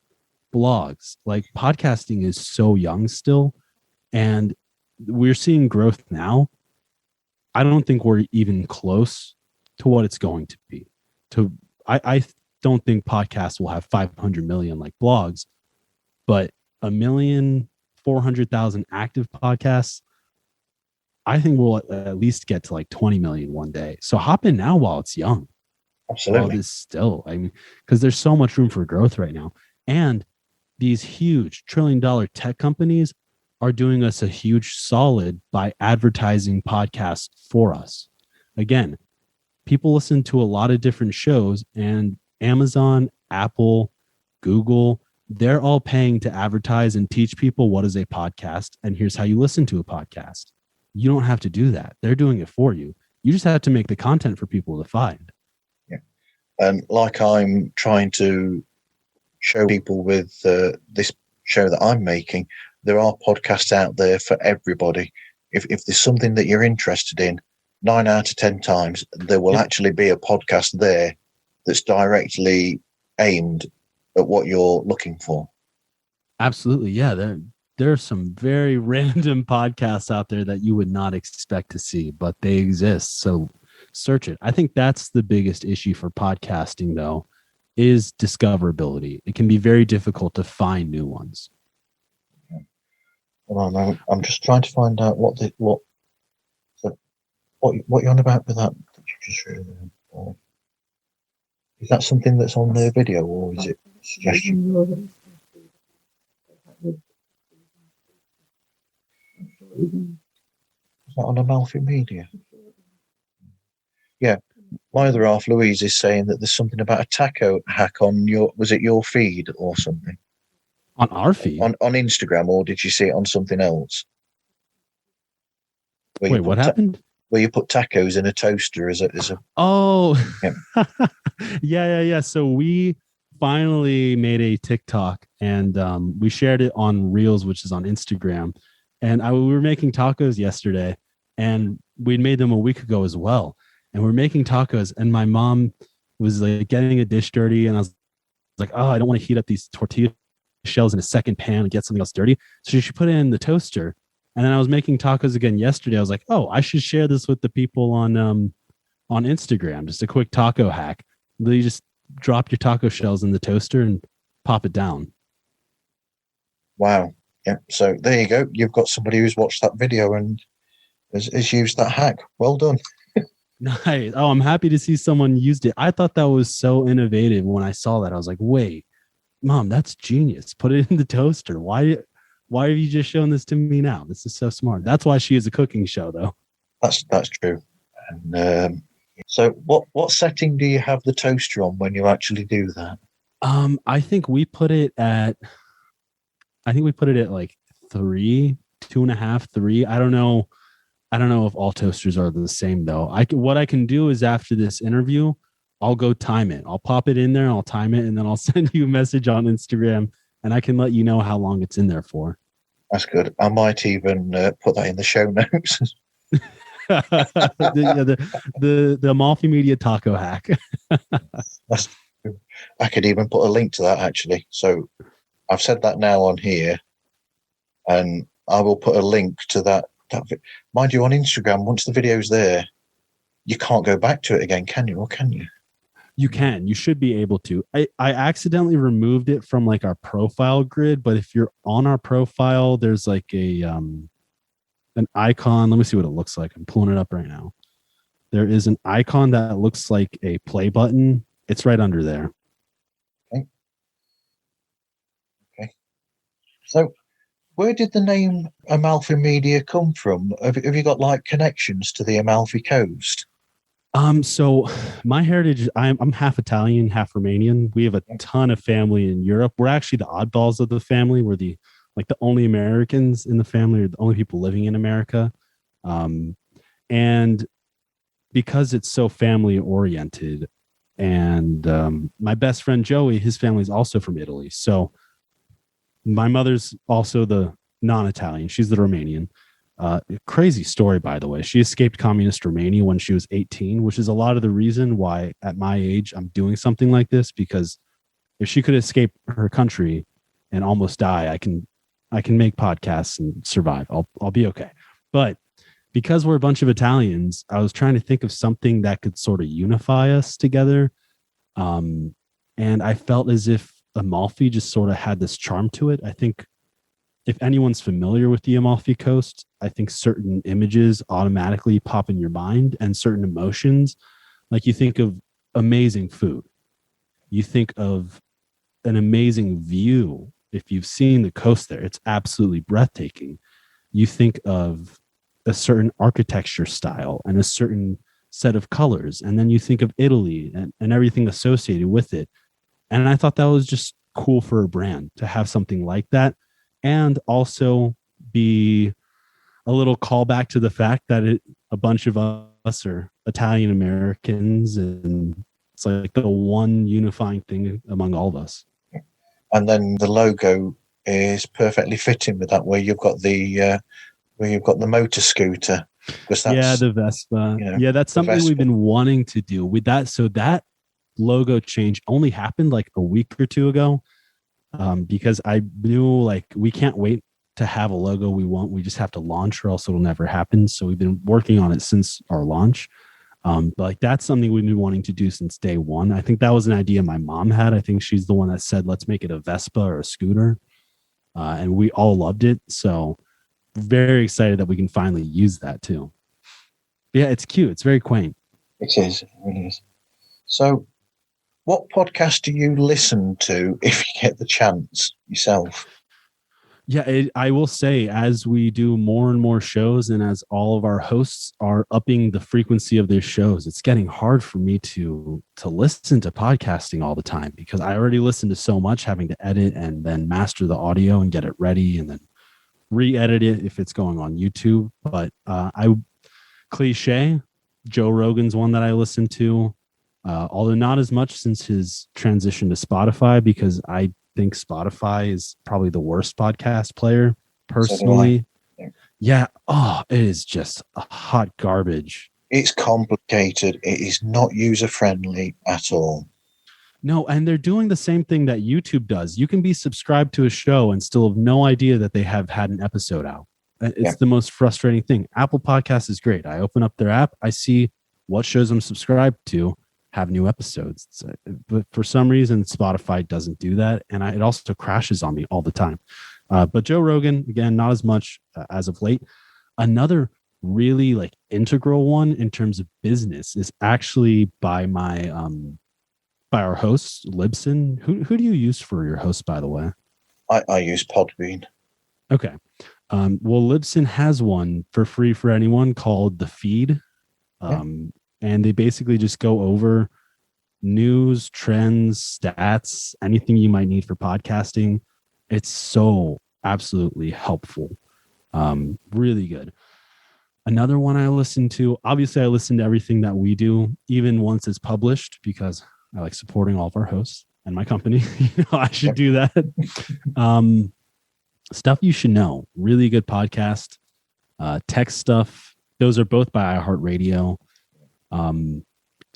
Speaker 2: blogs. Like podcasting is so young still, and we're seeing growth now. I don't think we're even close to what it's going to be. I don't think podcasts will have 500 million like blogs, but 1,400,000 active podcasts, I think we'll at least get to like 20 million one day. So hop in now while it's young.
Speaker 1: Absolutely.
Speaker 2: While it is still, because there's so much room for growth right now. And these huge $1 trillion tech companies are doing us a huge solid by advertising podcasts for us. Again, people listen to a lot of different shows, and Amazon, Apple, Google, they're all paying to advertise and teach people what is a podcast and here's how you listen to a podcast. You don't have to do that. They're doing it for you. You just have to make the content for people to find.
Speaker 1: Yeah. And like I'm trying to show people with this show that I'm making, there are podcasts out there for everybody. If there's something that you're interested in, 9 out of 10 times, there will actually be a podcast there that's directly aimed at what you're looking for.
Speaker 2: Absolutely. Yeah. There are some very random podcasts out there that you would not expect to see, but they exist. So search it. I think that's the biggest issue for podcasting, though, is discoverability. It can be very difficult to find new ones.
Speaker 1: Hold on a moment. I'm just trying to find out what you're on about with that you just showed there. Is that something that's on the video, or is it a suggestion? Is that on Amalfi Media? Yeah. My other half, Louise, is saying that there's something about a taco hack on was it your feed or something?
Speaker 2: On our feed?
Speaker 1: On Instagram, or did you see it on something else?
Speaker 2: Wait, what happened?
Speaker 1: Where you put tacos in a toaster as a
Speaker 2: Oh, yeah. So we finally made a TikTok, and we shared it on Reels, which is on Instagram. And we were making tacos yesterday, and we'd made them a week ago as well. And we're making tacos, and my mom was like getting a dish dirty, and I was like, oh, I don't want to heat up these tortilla shells in a second pan and get something else dirty. So she put it in the toaster. And then I was making tacos again yesterday. I was like, oh, I should share this with the people on Instagram. Just a quick taco hack. You just drop your taco shells in the toaster and pop it down.
Speaker 1: Wow. Yeah. So there you go. You've got somebody who's watched that video and has used that hack. Well done.
Speaker 2: Nice. Oh, I'm happy to see someone used it. I thought that was so innovative when I saw that. I was like, wait, Mom, that's genius. Put it in the toaster. Why have you just shown this to me now? This is so smart. That's why she is a cooking show, though.
Speaker 1: That's true. And so what setting do you have the toaster on when you actually do that?
Speaker 2: I think we put it at like 3, 2.5, 3. I don't know I don't know if all toasters are the same though. What I can do is after this interview, I'll go time it. I'll pop it in there, I'll time it, and then I'll send you a message on Instagram, and I can let you know how long it's in there for.
Speaker 1: That's good. I might even put that in the show notes.
Speaker 2: The Amalfi Media taco hack.
Speaker 1: I could even put a link to that actually. So I've said that now on here, and I will put a link to that. Mind you, on Instagram, once the video's there, you can't go back to it again, can you? Or can you?
Speaker 2: You can. You should be able to. I accidentally removed it from like our profile grid, but if you're on our profile, there's like an icon. Let me see what it looks like. I'm pulling it up right now. There is an icon that looks like a play button. It's right under there.
Speaker 1: Okay. So where did the name Amalfi Media come from? Have you got like connections to the Amalfi Coast?
Speaker 2: So my heritage, I'm half Italian, half Romanian. We have a ton of family in Europe. We're actually the oddballs of the family. We're the only Americans in the family, or the only people living in America. And because it's so family oriented, and my best friend Joey, his family is also from Italy. So my mother's also the non-Italian. She's the Romanian. Crazy story, by the way. She escaped communist Romania when she was 18, which is a lot of the reason why at my age I'm doing something like this, because if she could escape her country and almost die, I can make podcasts and survive. I'll be okay. But because we're a bunch of Italians, I was trying to think of something that could sort of unify us together. And I felt as if Amalfi just sort of had this charm to it. I think if anyone's familiar with the Amalfi Coast, I think certain images automatically pop in your mind, and certain emotions. Like you think of amazing food. You think of an amazing view. If you've seen the coast there, it's absolutely breathtaking. You think of a certain architecture style and a certain set of colors. And then you think of Italy and everything associated with it. And I thought that was just cool for a brand to have something like that, and also be a little callback to the fact that a bunch of us are Italian Americans, and it's like the one unifying thing among all of us.
Speaker 1: And then the logo is perfectly fitting with that, where you've got the motor scooter.
Speaker 2: The Vespa. Yeah, that's something we've been wanting to do with that. So that logo change only happened like a week or two ago, because I knew like we can't wait to have a logo we want. We just have to launch, or else it'll never happen. So we've been working on it since our launch. But like that's something we've been wanting to do since day one. I think that was an idea my mom had. I think she's the one that said, let's make it a Vespa or a scooter. And we all loved it. So very excited that we can finally use that too. But yeah, it's cute. It's very quaint.
Speaker 1: It is. It really is. So what podcast do you listen to if you get the chance yourself?
Speaker 2: Yeah, I will say, as we do more and more shows, and as all of our hosts are upping the frequency of their shows, it's getting hard for me to listen to podcasting all the time, because I already listen to so much, having to edit and then master the audio and get it ready and then re-edit it if it's going on YouTube. But cliche, Joe Rogan's one that I listen to, although not as much since his transition to Spotify, because I think Spotify is probably the worst podcast player personally.
Speaker 1: So
Speaker 2: yeah. Oh, it is just a hot garbage.
Speaker 1: It's complicated. It is not user friendly at all.
Speaker 2: No, and they're doing the same thing that YouTube does. You can be subscribed to a show and still have no idea that they have had an episode out. It's the most frustrating thing. Apple Podcasts is great. I open up their app, I see what shows I'm subscribed to have new episodes. But for some reason, Spotify doesn't do that. And it also crashes on me all the time. But Joe Rogan, again, not as much as of late. Another really like integral one in terms of business is actually by my by our host, Libsyn. Who do you use for your host, by the way?
Speaker 1: I use Podbean.
Speaker 2: Okay. Well, Libsyn has one for free for anyone called The Feed. And they basically just go over news, trends, stats, anything you might need for podcasting. It's so absolutely helpful. Really good. Another one I listen to, obviously I listen to everything that we do, even once it's published, because I like supporting all of our hosts and my company. I should do that. Stuff You Should Know, really good podcast. Tech Stuff, those are both by iHeartRadio.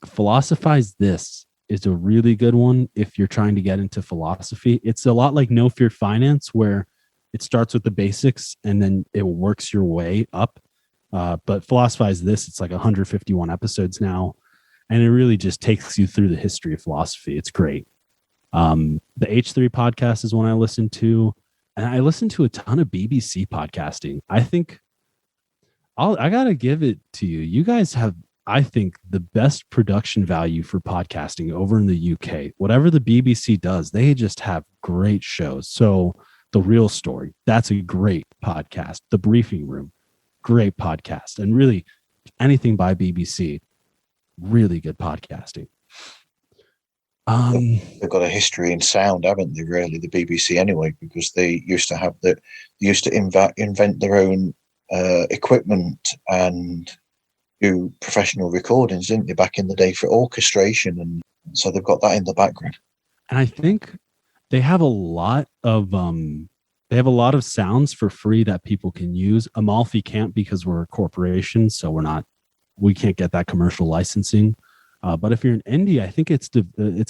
Speaker 2: Philosophize This is a really good one if you're trying to get into philosophy. It's a lot like No Fear Finance, where it starts with the basics and then it works your way up. But Philosophize This, it's like 151 episodes now, and it really just takes you through the history of philosophy. It's great. The H3 podcast is one I listen to, and I listen to a ton of BBC podcasting. I think I gotta give it to you. You guys have, I think, the best production value for podcasting over in the UK. Whatever the BBC does, they just have great shows. So The Real Story, that's a great podcast. The Briefing Room, great podcast. And really anything by BBC, really good podcasting.
Speaker 1: They've got a history in sound, haven't they, really, the BBC anyway, because they used to invent their own equipment and do professional recordings, didn't they, back in the day for orchestration, and so they've got that in the background.
Speaker 2: And I think they have a lot of sounds for free that people can use. Amalfi can't because we're a corporation, so we can't get that commercial licensing. But if you're in India, I think it's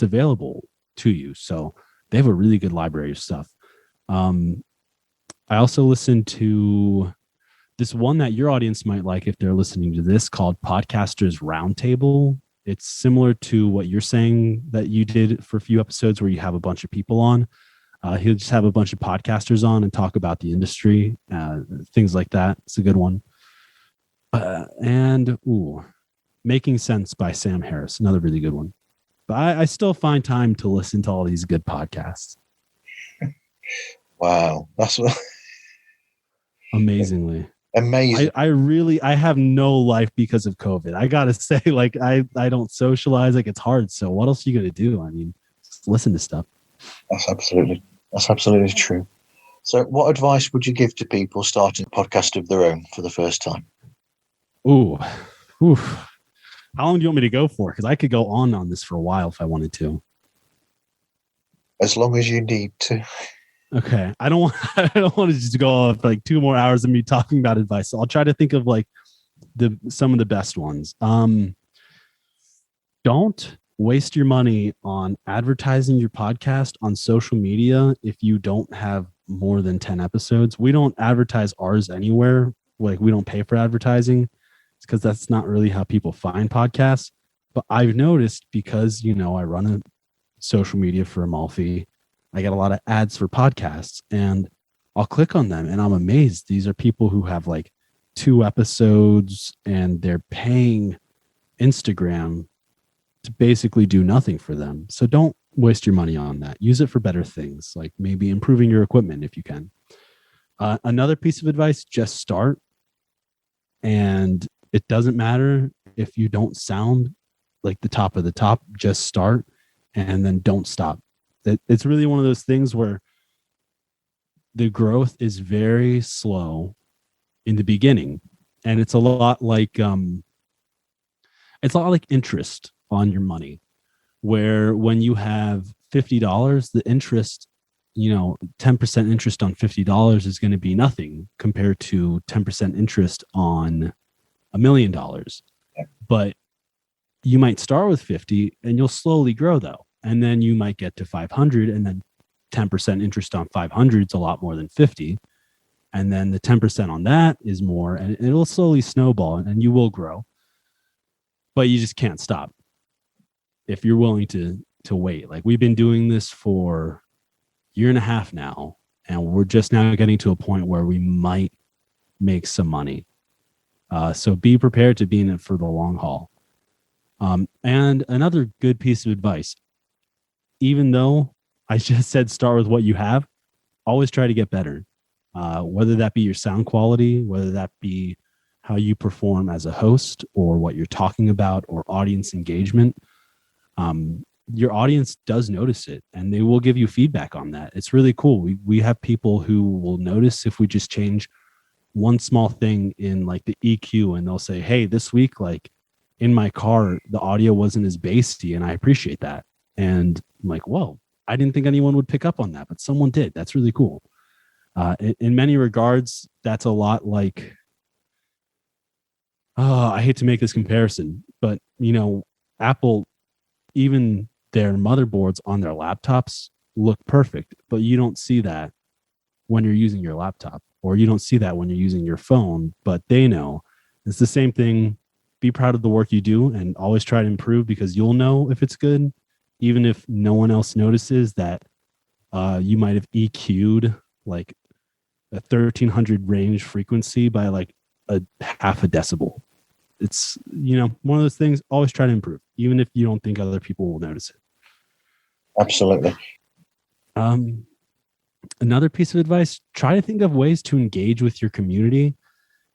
Speaker 2: available to you. So they have a really good library of stuff. I also listen to this one that your audience might like if they're listening to this, called Podcasters Roundtable. It's similar to what you're saying that you did for a few episodes, where you have a bunch of people on. He'll just have a bunch of podcasters on and talk about the industry, things like that. It's a good one. Making Sense by Sam Harris, another really good one. But I still find time to listen to all these good podcasts.
Speaker 1: Wow, that's
Speaker 2: amazingly
Speaker 1: amazing.
Speaker 2: I have no life because of COVID. I gotta say, like, I don't socialize. Like, it's hard. So what else are you gonna do? I mean, just listen to stuff.
Speaker 1: That's absolutely true. So what advice would you give to people starting a podcast of their own for the first time?
Speaker 2: Ooh. How long do you want me to go for? Because I could go on this for a while if I wanted to.
Speaker 1: As long as you need to.
Speaker 2: Okay. I don't want to just go off like 2 more hours of me talking about advice. So I'll try to think of like some of the best ones. Don't waste your money on advertising your podcast on social media if you don't have more than 10 episodes. We don't advertise ours anywhere. Like, we don't pay for advertising. It's because that's not really how people find podcasts. But I've noticed, because, I run a social media for Amalfi, I get a lot of ads for podcasts, and I'll click on them and I'm amazed. These are people who have like 2 episodes and they're paying Instagram to basically do nothing for them. So don't waste your money on that. Use it for better things, like maybe improving your equipment if you can. Another piece of advice, just start. And it doesn't matter if you don't sound like the top of the top, just start and then don't stop. It's really one of those things where the growth is very slow in the beginning. And it's a lot like interest on your money, where when you have $50, the interest, 10% interest on $50 is going to be nothing compared to 10% interest on $1 million. But you might start with 50 and you'll slowly grow, though. And then you might get to 500, and then 10% interest on 500 is a lot more than 50. And then the 10% on that is more, and it'll slowly snowball, and you will grow. But you just can't stop if you're willing to wait. Like, we've been doing this for a year and a half now, and we're just now getting to a point where we might make some money. So be prepared to be in it for the long haul. And another good piece of advice, even though I just said start with what you have, always try to get better. Whether that be your sound quality, whether that be how you perform as a host, or what you're talking about, or audience engagement. Your audience does notice it, and they will give you feedback on that. It's really cool. We have people who will notice if we just change one small thing in like the EQ, and they'll say, hey, this week, like in my car, the audio wasn't as bassy, and I appreciate that. And I'm like, whoa, I didn't think anyone would pick up on that, but someone did. That's really cool. In many regards, that's a lot like, I hate to make this comparison, but Apple, even their motherboards on their laptops look perfect, but you don't see that when you're using your laptop, or you don't see that when you're using your phone, but they know. It's the same thing. Be proud of the work you do and always try to improve, because you'll know if it's good, even if no one else notices that you might have EQ'd like a 1300 range frequency by like a half a decibel. It's, one of those things. Always try to improve, even if you don't think other people will notice it.
Speaker 1: Absolutely.
Speaker 2: Another piece of advice, try to think of ways to engage with your community.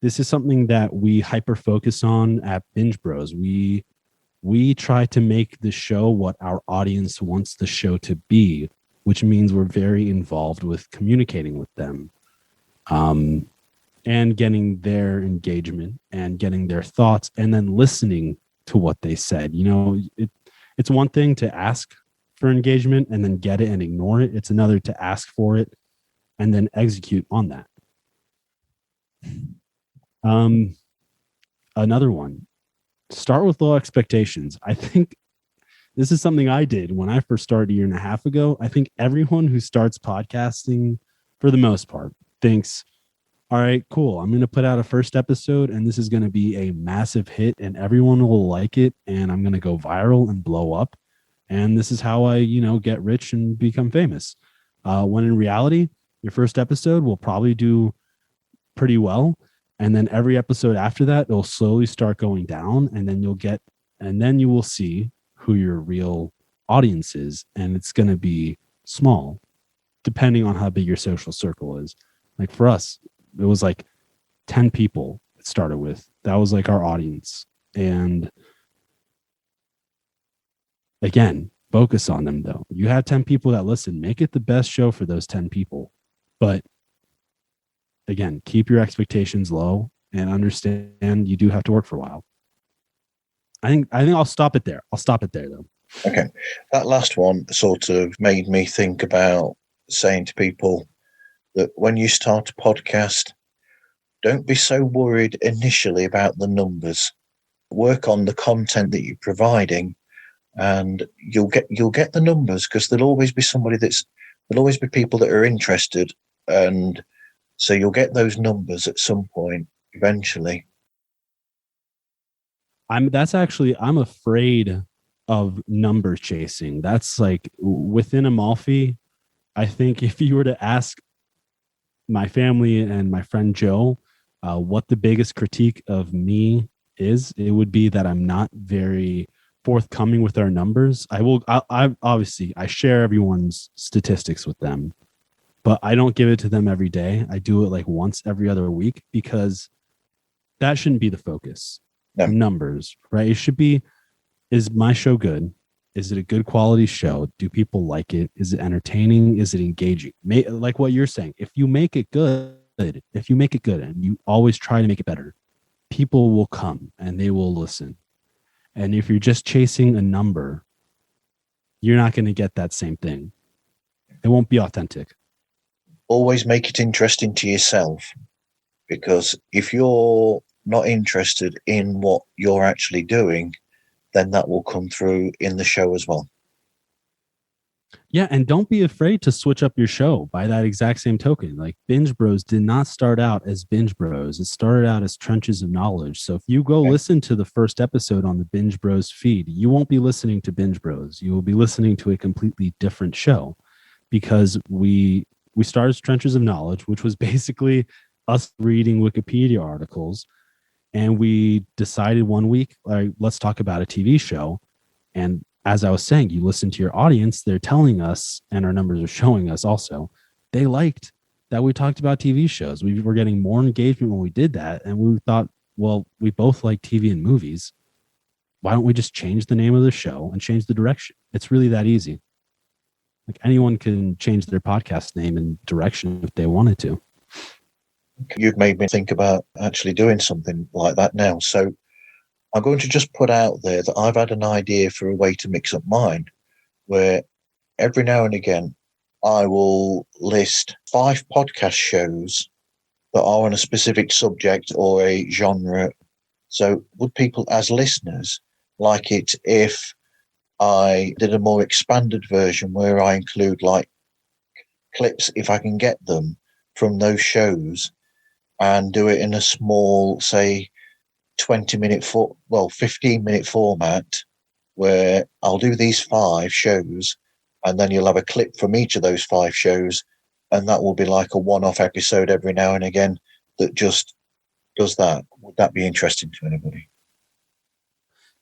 Speaker 2: This is something that we hyper focus on at Binge Bros. We try to make the show what our audience wants the show to be, which means we're very involved with communicating with them, and getting their engagement and getting their thoughts, and then listening to what they said. It's one thing to ask for engagement and then get it and ignore it. It's another to ask for it and then execute on that. Another one, start with low expectations. I think this is something I did when I first started a year and a half ago. I think everyone who starts podcasting, for the most part, thinks, all right, cool, I'm going to put out a first episode and this is going to be a massive hit and everyone will like it and I'm going to go viral and blow up. And this is how I, get rich and become famous. When in reality, your first episode will probably do pretty well. And then every episode after that, it'll slowly start going down. And then you will see who your real audience is. And it's going to be small, depending on how big your social circle is. Like for us, it was like 10 people it started with. That was like our audience. And again, focus on them though. You have 10 people that listen, make it the best show for those 10 people. But again, keep your expectations low and understand you do have to work for a while. I think I'll stop it there. I'll stop it there though.
Speaker 1: Okay. That last one sort of made me think about saying to people that when you start a podcast, don't be so worried initially about the numbers. Work on the content that you're providing, and you'll get the numbers, because there'll always be people that are interested, and so you'll get those numbers at some point eventually.
Speaker 2: I'm afraid of number chasing. That's like within Amalfi. I think if you were to ask my family and my friend Joe what the biggest critique of me is, it would be that I'm not very forthcoming with our numbers. I obviously share everyone's statistics with them, but I don't give it to them every day. I do it like once every other week, because that shouldn't be the focus. No. Numbers, right? It should be, is my show good? Is it a good quality show? Do people like it? Is it entertaining? Is it engaging? Like what you're saying, if you make it good and you always try to make it better, people will come and they will listen. And if you're just chasing a number, you're not going to get that same thing. It won't be authentic.
Speaker 1: Always make it interesting to yourself, because if you're not interested in what you're actually doing, then that will come through in the show as well.
Speaker 2: Yeah, and don't be afraid to switch up your show by that exact same token. Like Binge Bros did not start out as Binge Bros. It started out as Trenches of Knowledge. So if you go listen to the first episode on the Binge Bros feed, you won't be listening to Binge Bros. You will be listening to a completely different show, because we started as Trenches of Knowledge, which was basically us reading Wikipedia articles. And we decided one week, let's talk about a TV show. And as I was saying, you listen to your audience, they're telling us, and our numbers are showing us also, they liked that we talked about TV shows. We were getting more engagement when we did that. And we thought, well, we both like TV and movies. Why don't we just change the name of the show and change the direction? It's really that easy. Like anyone can change their podcast name and direction if they wanted to.
Speaker 1: You've made me think about actually doing something like that now. So I'm going to just put out there that I've had an idea for a way to mix up mine, where every now and again I will list 5 podcast shows that are on a specific subject or a genre. So would people as listeners like it if I did a more expanded version where I include like clips, if I can get them, from those shows, and do it in a small, say, 15-minute format, where I'll do these 5 shows, and then you'll have a clip from each of those 5 shows, and that will be like a one-off episode every now and again that just does that. Would that be interesting to anybody?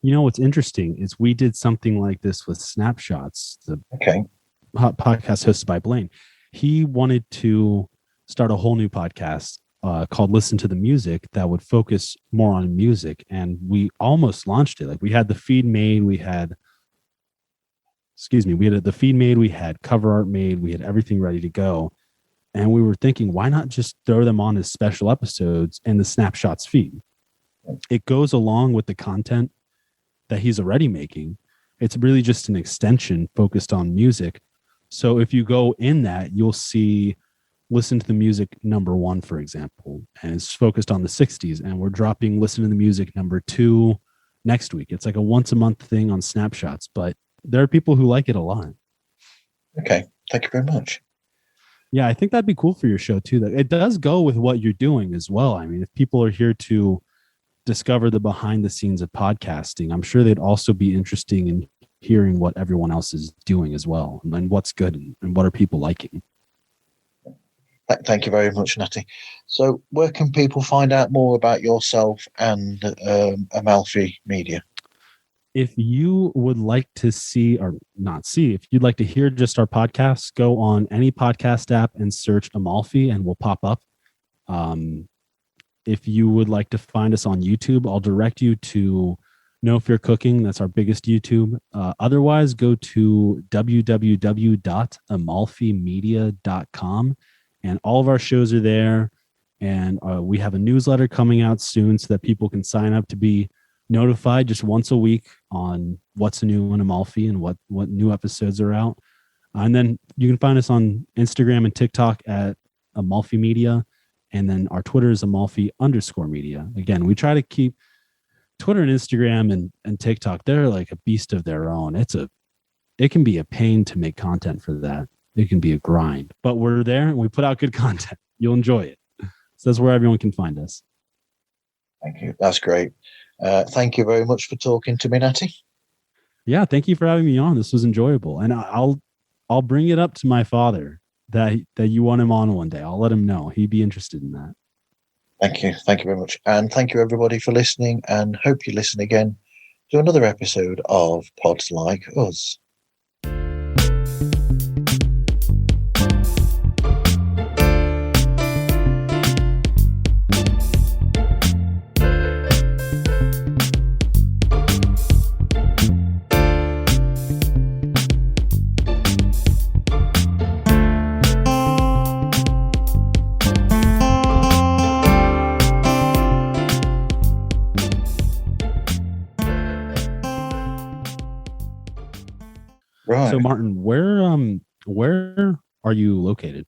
Speaker 2: You know, what's interesting is we did something like this with Snapshots, the podcast hosted by Blaine. He wanted to start a whole new podcast called Listen to the Music that would focus more on music. And we almost launched it. Like, we had the feed made, we had the feed made, we had cover art made, we had everything ready to go. And we were thinking, why not just throw them on as special episodes in the Snapshots feed? It goes along with the content that he's already making. It's really just an extension focused on music. So if you go in that, you'll see Listen to the Music #1, for example, and it's focused on the 60s. And we're dropping Listen to the Music #2 next week. It's like a once a month thing on Snapshots, but there are people who like it a lot.
Speaker 1: Okay. Thank you very much.
Speaker 2: Yeah, I think that'd be cool for your show too. It does go with what you're doing as well. I mean, if people are here to discover the behind the scenes of podcasting, I'm sure they'd also be interested in hearing what everyone else is doing as well, and what's good and what are people liking.
Speaker 1: Thank you very much, Natty. So where can people find out more about yourself and Amalfi Media?
Speaker 2: If you would like to see, or not see, if you'd like to hear just our podcasts, go on any podcast app and search Amalfi and we'll pop up. If you would like to find us on YouTube, I'll direct you to No Fear Cooking. That's our biggest YouTube. Otherwise, go to www.amalfimedia.com, and all of our shows are there. And we have a newsletter coming out soon so that people can sign up to be notified just once a week on what's new in Amalfi and what new episodes are out. And then you can find us on Instagram and TikTok at Amalfi Media. And then our Twitter is Amalfi_media. Again, we try to keep Twitter and Instagram and TikTok. They're like a beast of their own. It can be a pain to make content for that. It can be a grind, but we're there and we put out good content. You'll enjoy it. So that's where everyone can find us.
Speaker 1: Thank you. That's great. Thank you very much for talking to me, Natty.
Speaker 2: Yeah, thank you for having me on. This was enjoyable, and I'll bring it up to my father that you want him on one day. I'll let him know. He'd be interested in that.
Speaker 1: Thank you very much, and thank you everybody for listening. And hope you listen again to another episode of Pods Like Us. Right.
Speaker 2: So, Martin, where are you located?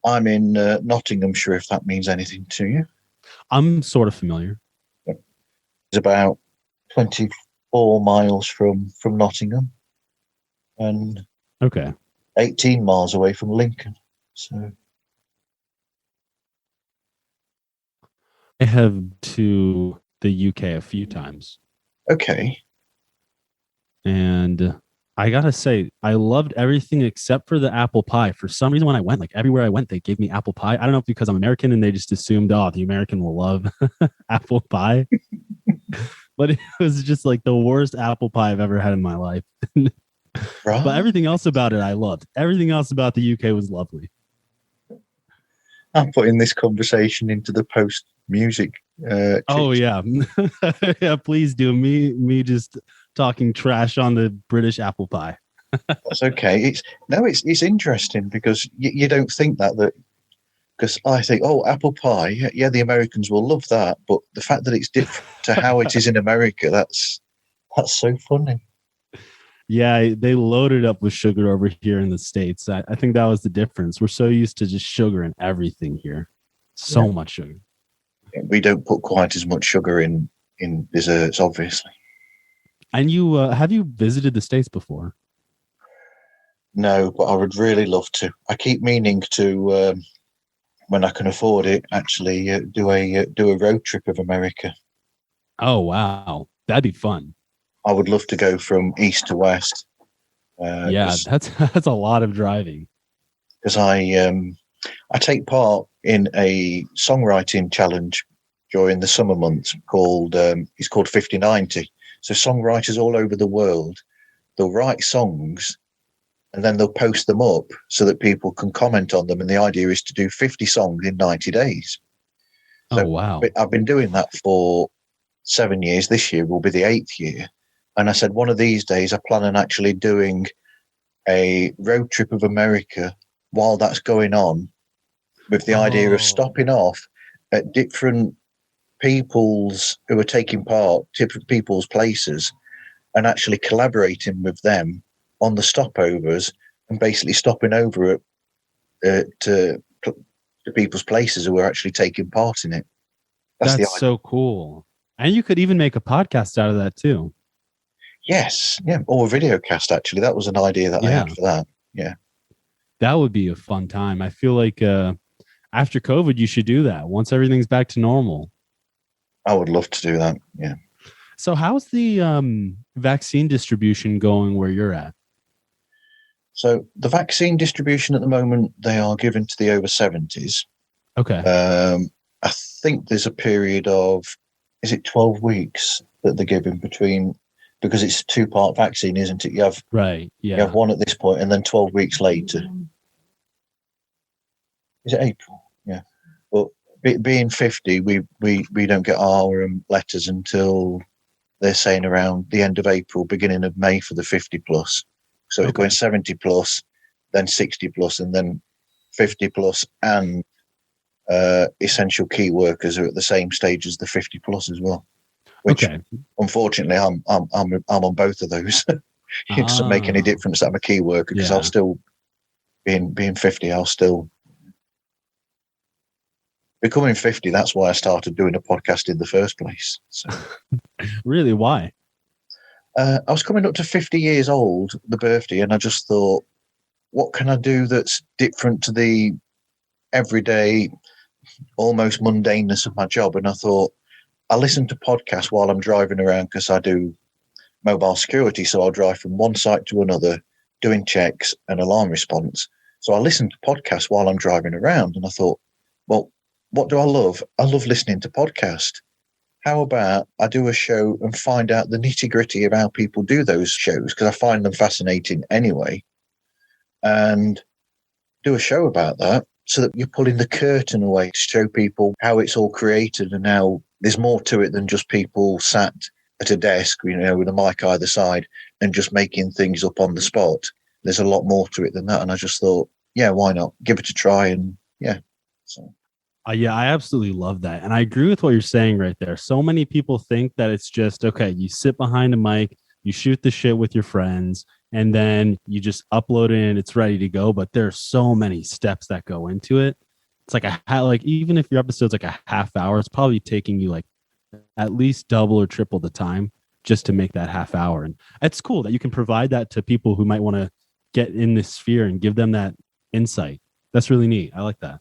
Speaker 1: I'm in Nottinghamshire, if that means anything to you.
Speaker 2: I'm sort of familiar.
Speaker 1: It's about 24 miles from Nottingham, and 18 miles away from Lincoln. So
Speaker 2: I have to the UK a few times.
Speaker 1: Okay.
Speaker 2: And I gotta say, I loved everything except for the apple pie. For some reason, when I went, like everywhere I went, they gave me apple pie. I don't know if because I'm American and they just assumed, oh, the American will love apple pie. But it was just like the worst apple pie I've ever had in my life.
Speaker 1: Right.
Speaker 2: But everything else about it, I loved. Everything else about the UK was lovely.
Speaker 1: I'm putting this conversation into the post music.
Speaker 2: Oh yeah, yeah. Please do. Me just talking trash on the British apple pie.
Speaker 1: That's okay. It's interesting because you don't think that Because I think, oh, apple pie, yeah, the Americans will love that, but the fact that it's different to how it is in America, that's so funny.
Speaker 2: Yeah, they loaded up with sugar over here in the States. I think that was the difference. We're so used to just sugar and everything here. So much sugar.
Speaker 1: We don't put quite as much sugar in desserts, obviously.
Speaker 2: And you have you visited the States before?
Speaker 1: No, but I would really love to. I keep meaning to, when I can afford it, actually do a road trip of America.
Speaker 2: Oh, wow. That'd be fun.
Speaker 1: I would love to go from east to west.
Speaker 2: Yeah, that's a lot of driving.
Speaker 1: Because I take part in a songwriting challenge during the summer months called it's called 50/90. So songwriters all over the world, they'll write songs and then they'll post them up so that people can comment on them. And the idea is to do 50 songs in 90 days. So
Speaker 2: oh, wow.
Speaker 1: I've been doing that for 7 years. This year will be the 8th year. And I said, one of these days, I plan on actually doing a road trip of America while that's going on, with the idea of stopping off at different people's who are taking part, different people's places, and actually collaborating with them on the stopovers and basically stopping over to people's places who are actually taking part in it.
Speaker 2: That's so cool. And you could even make a podcast out of that too.
Speaker 1: Yes, yeah, or a videocast. Actually, that was an idea that I had for that. Yeah,
Speaker 2: that would be a fun time. I feel like after COVID, you should do that once everything's back to normal.
Speaker 1: I would love to do that. Yeah.
Speaker 2: So, how's the vaccine distribution going where you're at?
Speaker 1: So, the vaccine distribution at the moment, they are given to the over 70s.
Speaker 2: Okay.
Speaker 1: I think there's a period of, is it 12 weeks that they're giving between? Because it's a 2-part vaccine, isn't it? You have You have one at this point, and then 12 weeks later. Is it April? Yeah. But being 50, we don't get our letters until they're saying around the end of April, beginning of May for the 50 plus. So it's going 70 plus, then 60 plus, and then 50 plus, and essential key workers are at the same stage as the 50 plus as well. Which, unfortunately, I'm on both of those. It doesn't make any difference that I'm a key worker, because I'll still, being 50, I'll still becoming 50. That's why I started doing a podcast in the first place. So.
Speaker 2: Really, why?
Speaker 1: I was coming up to 50 years old, the birthday, and I just thought, what can I do that's different to the everyday, almost mundaneness of my job? And I thought, I listen to podcasts while I'm driving around, because I do mobile security. So I'll drive from one site to another, doing checks and alarm response. So I listen to podcasts while I'm driving around. And I thought, well, what do I love? I love listening to podcasts. How about I do a show and find out the nitty gritty of how people do those shows, because I find them fascinating anyway, and do a show about that, so that you're pulling the curtain away to show people how it's all created and how there's more to it than just people sat at a desk, with a mic either side and just making things up on the spot. There's a lot more to it than that. And I just thought, yeah, why not? Give it a try. And yeah. So.
Speaker 2: Yeah, I absolutely love that. And I agree with what you're saying right there. So many people think that it's just, okay, you sit behind a mic, you shoot the shit with your friends, and then you just upload it and it's ready to go. But there are so many steps that go into it. It's like even if your episode's like a half hour, it's probably taking you like at least double or triple the time just to make that half hour. And it's cool that you can provide that to people who might want to get in this sphere and give them that insight. That's really neat. I like that.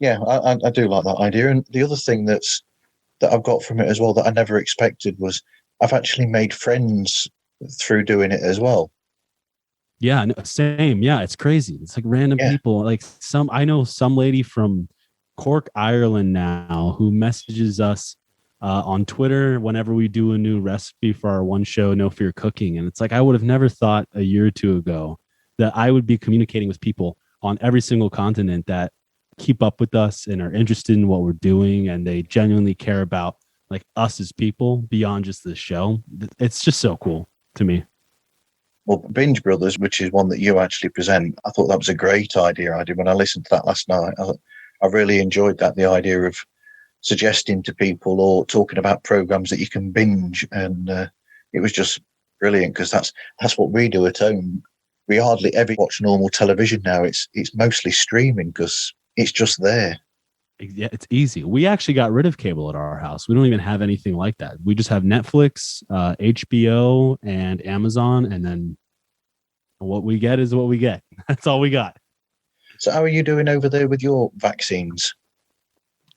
Speaker 1: Yeah, I do like that idea. And the other thing that I've got from it as well that I never expected was I've actually made friends through doing it as well.
Speaker 2: Yeah, no, same. Yeah, it's crazy. It's like random people. Like I know some lady from Cork, Ireland now, who messages us on Twitter whenever we do a new recipe for our one show, No Fear Cooking. And it's like, I would have never thought a year or two ago that I would be communicating with people on every single continent that keep up with us and are interested in what we're doing, and they genuinely care about like us as people beyond just the show. It's just so cool to me.
Speaker 1: Well, Binge Brothers, which is one that you actually present, I thought that was a great idea. I did when I listened to that last night. I really enjoyed that, the idea of suggesting to people or talking about programs that you can binge, and it was just brilliant, because that's what we do at home. We hardly ever watch normal television now. It's mostly streaming because it's just there.
Speaker 2: Yeah, it's easy. We actually got rid of cable at our house. We don't even have anything like that. We just have Netflix, HBO, and Amazon, and then what we get is what we get. That's all we got.
Speaker 1: So how are you doing over there with your vaccines?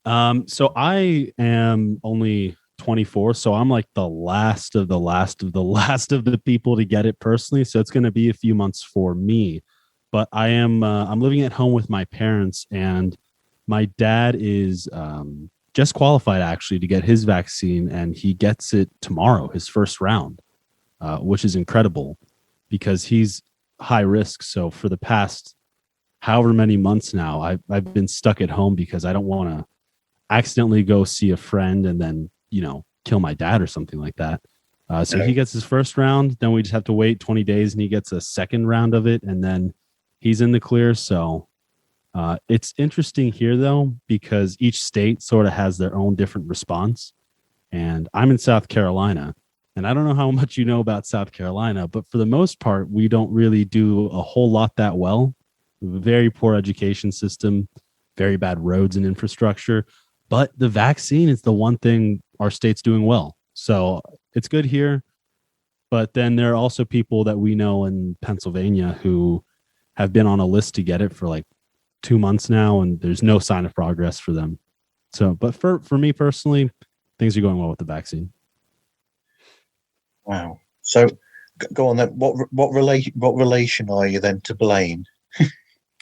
Speaker 2: So I am only 24, so I'm like the last of the last of the last of the people to get it personally. So it's going to be a few months for me, but I'm living at home with my parents, and my dad is just qualified actually to get his vaccine, and he gets it tomorrow, his first round, which is incredible because he's high risk. So for the past however many months now, I've been stuck at home because I don't want to accidentally go see a friend and then, kill my dad or something like that. So he gets his first round, then we just have to wait 20 days and he gets a second round of it, and then he's in the clear. So it's interesting here though, because each state sort of has their own different response. And I'm in South Carolina, and I don't know how much you know about South Carolina, but for the most part, we don't really do a whole lot that well. We have a very poor education system, very bad roads and infrastructure. But the vaccine is the one thing our state's doing well. So it's good here. But then there are also people that we know in Pennsylvania who have been on a list to get it for like 2 months now, and there's no sign of progress for them. So, but for me personally, things are going well with the vaccine.
Speaker 1: Wow. So go on then. What relation are you then to Blaine?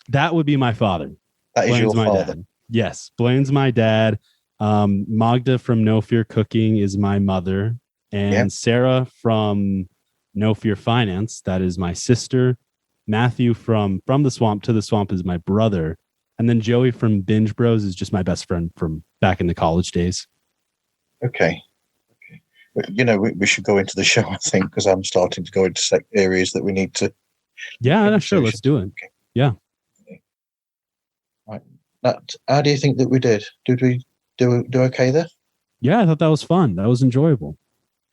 Speaker 2: That would be my father.
Speaker 1: That is
Speaker 2: Blaine's
Speaker 1: your
Speaker 2: my
Speaker 1: father.
Speaker 2: dad. Yes, Blaine's my dad. Magda from No Fear Cooking is my mother, and Sarah from No Fear Finance, that is my sister. Matthew from the Swamp to the Swamp is my brother, and then Joey from Binge Bros is just my best friend from back in the college days.
Speaker 1: Okay. We should go into the show, I think, because I'm starting to go into areas that we need to.
Speaker 2: Yeah, sure. Let's do it. Okay. Yeah.
Speaker 1: Right. Nat, how do you think that we did? Did we do okay there?
Speaker 2: Yeah, I thought that was fun. That was enjoyable.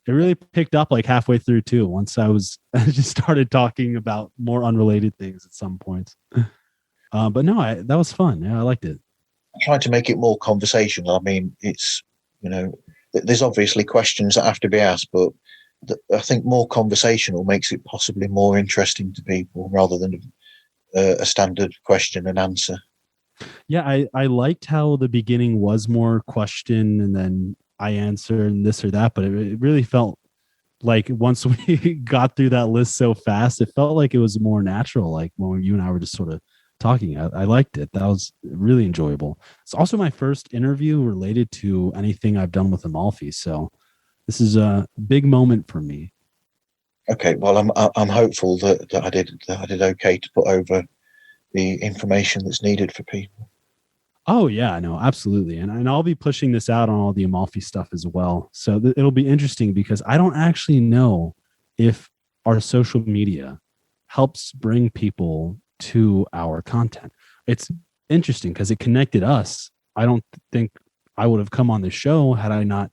Speaker 2: It really picked up like halfway through too. Once I just started talking about more unrelated things at some points. But no, that was fun. Yeah, I liked it.
Speaker 1: I tried to make it more conversational. I mean, it's, there's obviously questions that have to be asked, but I think more conversational makes it possibly more interesting to people rather than a standard question and answer.
Speaker 2: Yeah, I liked how the beginning was more question and then I answer and this or that, but it really felt like once we got through that list so fast, it felt like it was more natural. Like when you and I were just sort of talking, I liked it. That was really enjoyable. It's also my first interview related to anything I've done with Amalfi, so this is a big moment for me.
Speaker 1: Okay, well, I'm hopeful that I did okay to put over the information that's needed for people.
Speaker 2: Oh yeah, no, absolutely. And I'll be pushing this out on all the Amalfi stuff as well. So it'll be interesting because I don't actually know if our social media helps bring people to our content. It's interesting because it connected us. I don't think I would have come on the show had I not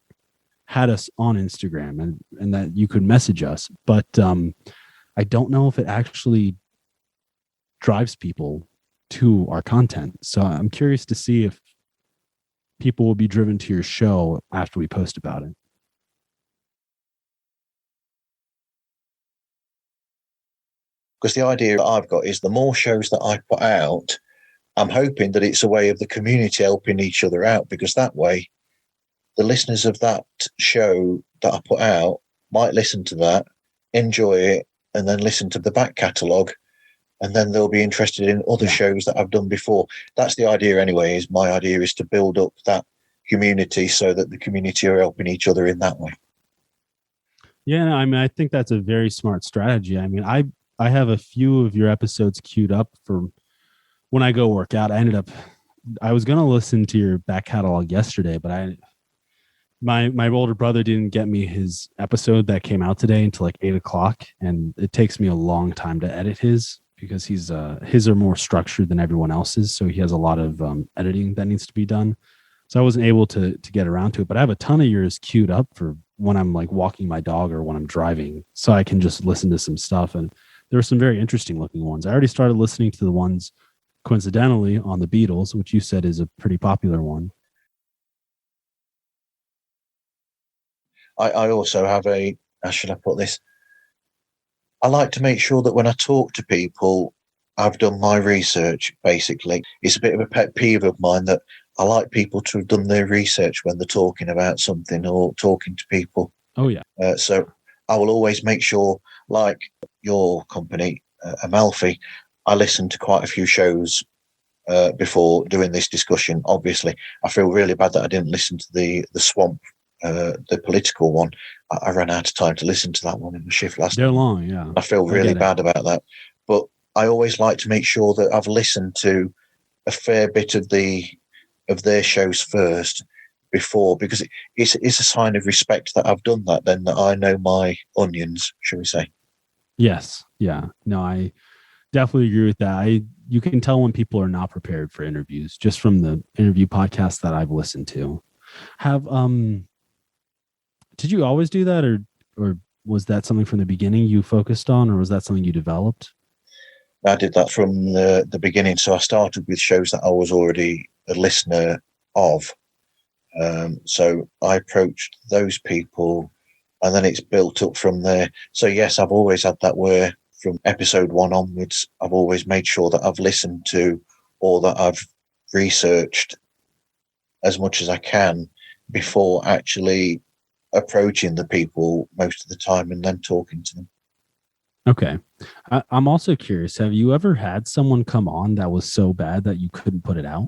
Speaker 2: had us on Instagram and that you could message us. But I don't know if it actually drives people to our content. So I'm curious to see if people will be driven to your show after we post about it.
Speaker 1: Because the idea that I've got is the more shows that I put out, I'm hoping that it's a way of the community helping each other out, because that way the listeners of that show that I put out might listen to that, enjoy it, and then listen to the back catalogue, and then they'll be interested in other shows that I've done before. That's the idea anyway. My idea is to build up that community so that the community are helping each other in that way.
Speaker 2: Yeah, I mean, I think that's a very smart strategy. I mean, I have a few of your episodes queued up for when I go work out. I was going to listen to your back catalog yesterday, but my older brother didn't get me his episode that came out today until like 8 o'clock, and it takes me a long time to edit his because his are more structured than everyone else's, so he has a lot of editing that needs to be done. So I wasn't able to get around to it, but I have a ton of yours queued up for when I'm like walking my dog or when I'm driving, so I can just listen to some stuff. And there are some very interesting looking ones. I already started listening to the ones coincidentally on the Beatles, which you said is a pretty popular one.
Speaker 1: I also have how should I put this? I like to make sure that when I talk to people, I've done my research, basically. It's a bit of a pet peeve of mine that I like people to have done their research when they're talking about something or talking to people.
Speaker 2: Oh, yeah.
Speaker 1: So I will always make sure, like your company, Amalfi, I listen to quite a few shows before doing this discussion. Obviously, I feel really bad that I didn't listen to the Swamp, the political one. I ran out of time to listen to that one in the shift last night.
Speaker 2: They're long, yeah.
Speaker 1: I feel really bad about that. But I always like to make sure that I've listened to a fair bit of their shows first before, because it's a sign of respect that I've done that, then that I know my onions, shall we say.
Speaker 2: Yes. Yeah. No, I definitely agree with that. You can tell when people are not prepared for interviews just from the interview podcasts that I've listened to. Did you always do that, or was that something from the beginning you focused on, or was that something you developed?
Speaker 1: I did that from the beginning. So I started with shows that I was already a listener of. So I approached those people, and then it's built up from there. So yes, I've always had that where from episode 1 onwards, I've always made sure that I've listened to or that I've researched as much as I can before actually approaching the people most of the time and then talking to them.
Speaker 2: Okay. I'm also curious, have you ever had someone come on that was so bad that you couldn't put it out?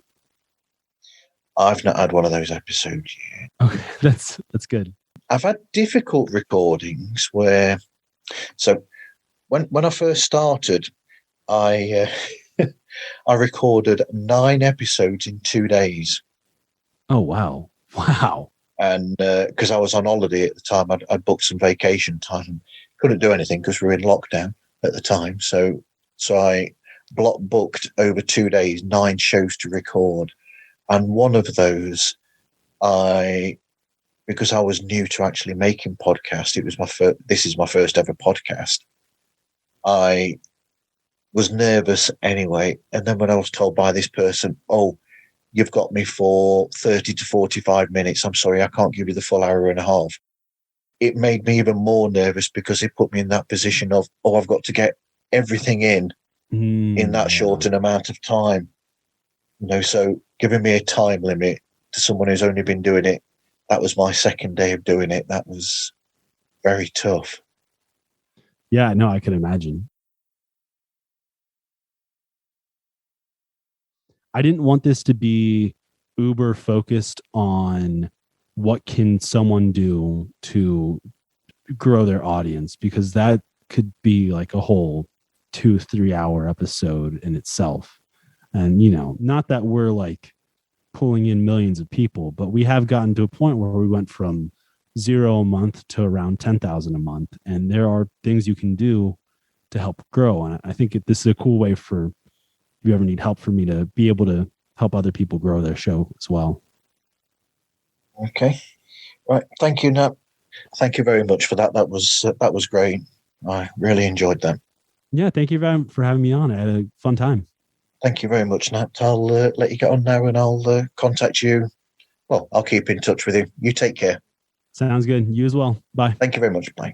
Speaker 1: I've not had one of those episodes yet.
Speaker 2: Okay, that's good.
Speaker 1: I've had difficult recordings where, so when I first started, I I recorded 9 episodes in 2 days.
Speaker 2: Oh, wow. Wow.
Speaker 1: And because I was on holiday at the time, I'd booked some vacation time and couldn't do anything because we were in lockdown at the time. So I block booked over 2 days, 9 shows to record. And one of those, because I was new to actually making podcasts, this is my first ever podcast. I was nervous anyway. And then when I was told by this person, oh, you've got me for 30 to 45 minutes. I'm sorry, I can't give you the full hour and a half. It made me even more nervous because it put me in that position of, oh, I've got to get everything in that short an amount of time. So giving me a time limit to someone who's only been doing it, that was my second day of doing it. That was very tough.
Speaker 2: Yeah, no, I can imagine. I didn't want this to be uber focused on what can someone do to grow their audience, because that could be like a whole 2-3 hour episode in itself. And, not that we're like pulling in millions of people, but we have gotten to a point where we went from 0 a month to around 10,000 a month. And there are things you can do to help grow. And I think this is a cool way for, if you ever need help, for me to be able to help other people grow their show as well.
Speaker 1: Okay. Right. Thank you, Nat. Thank you very much for that. That was great. I really enjoyed that.
Speaker 2: Yeah. Thank you for having me on. I had a fun time.
Speaker 1: Thank you very much, Nat. I'll let you get on now and I'll contact you. Well, I'll keep in touch with you. You take care.
Speaker 2: Sounds good. You as well. Bye.
Speaker 1: Thank you very much. Bye.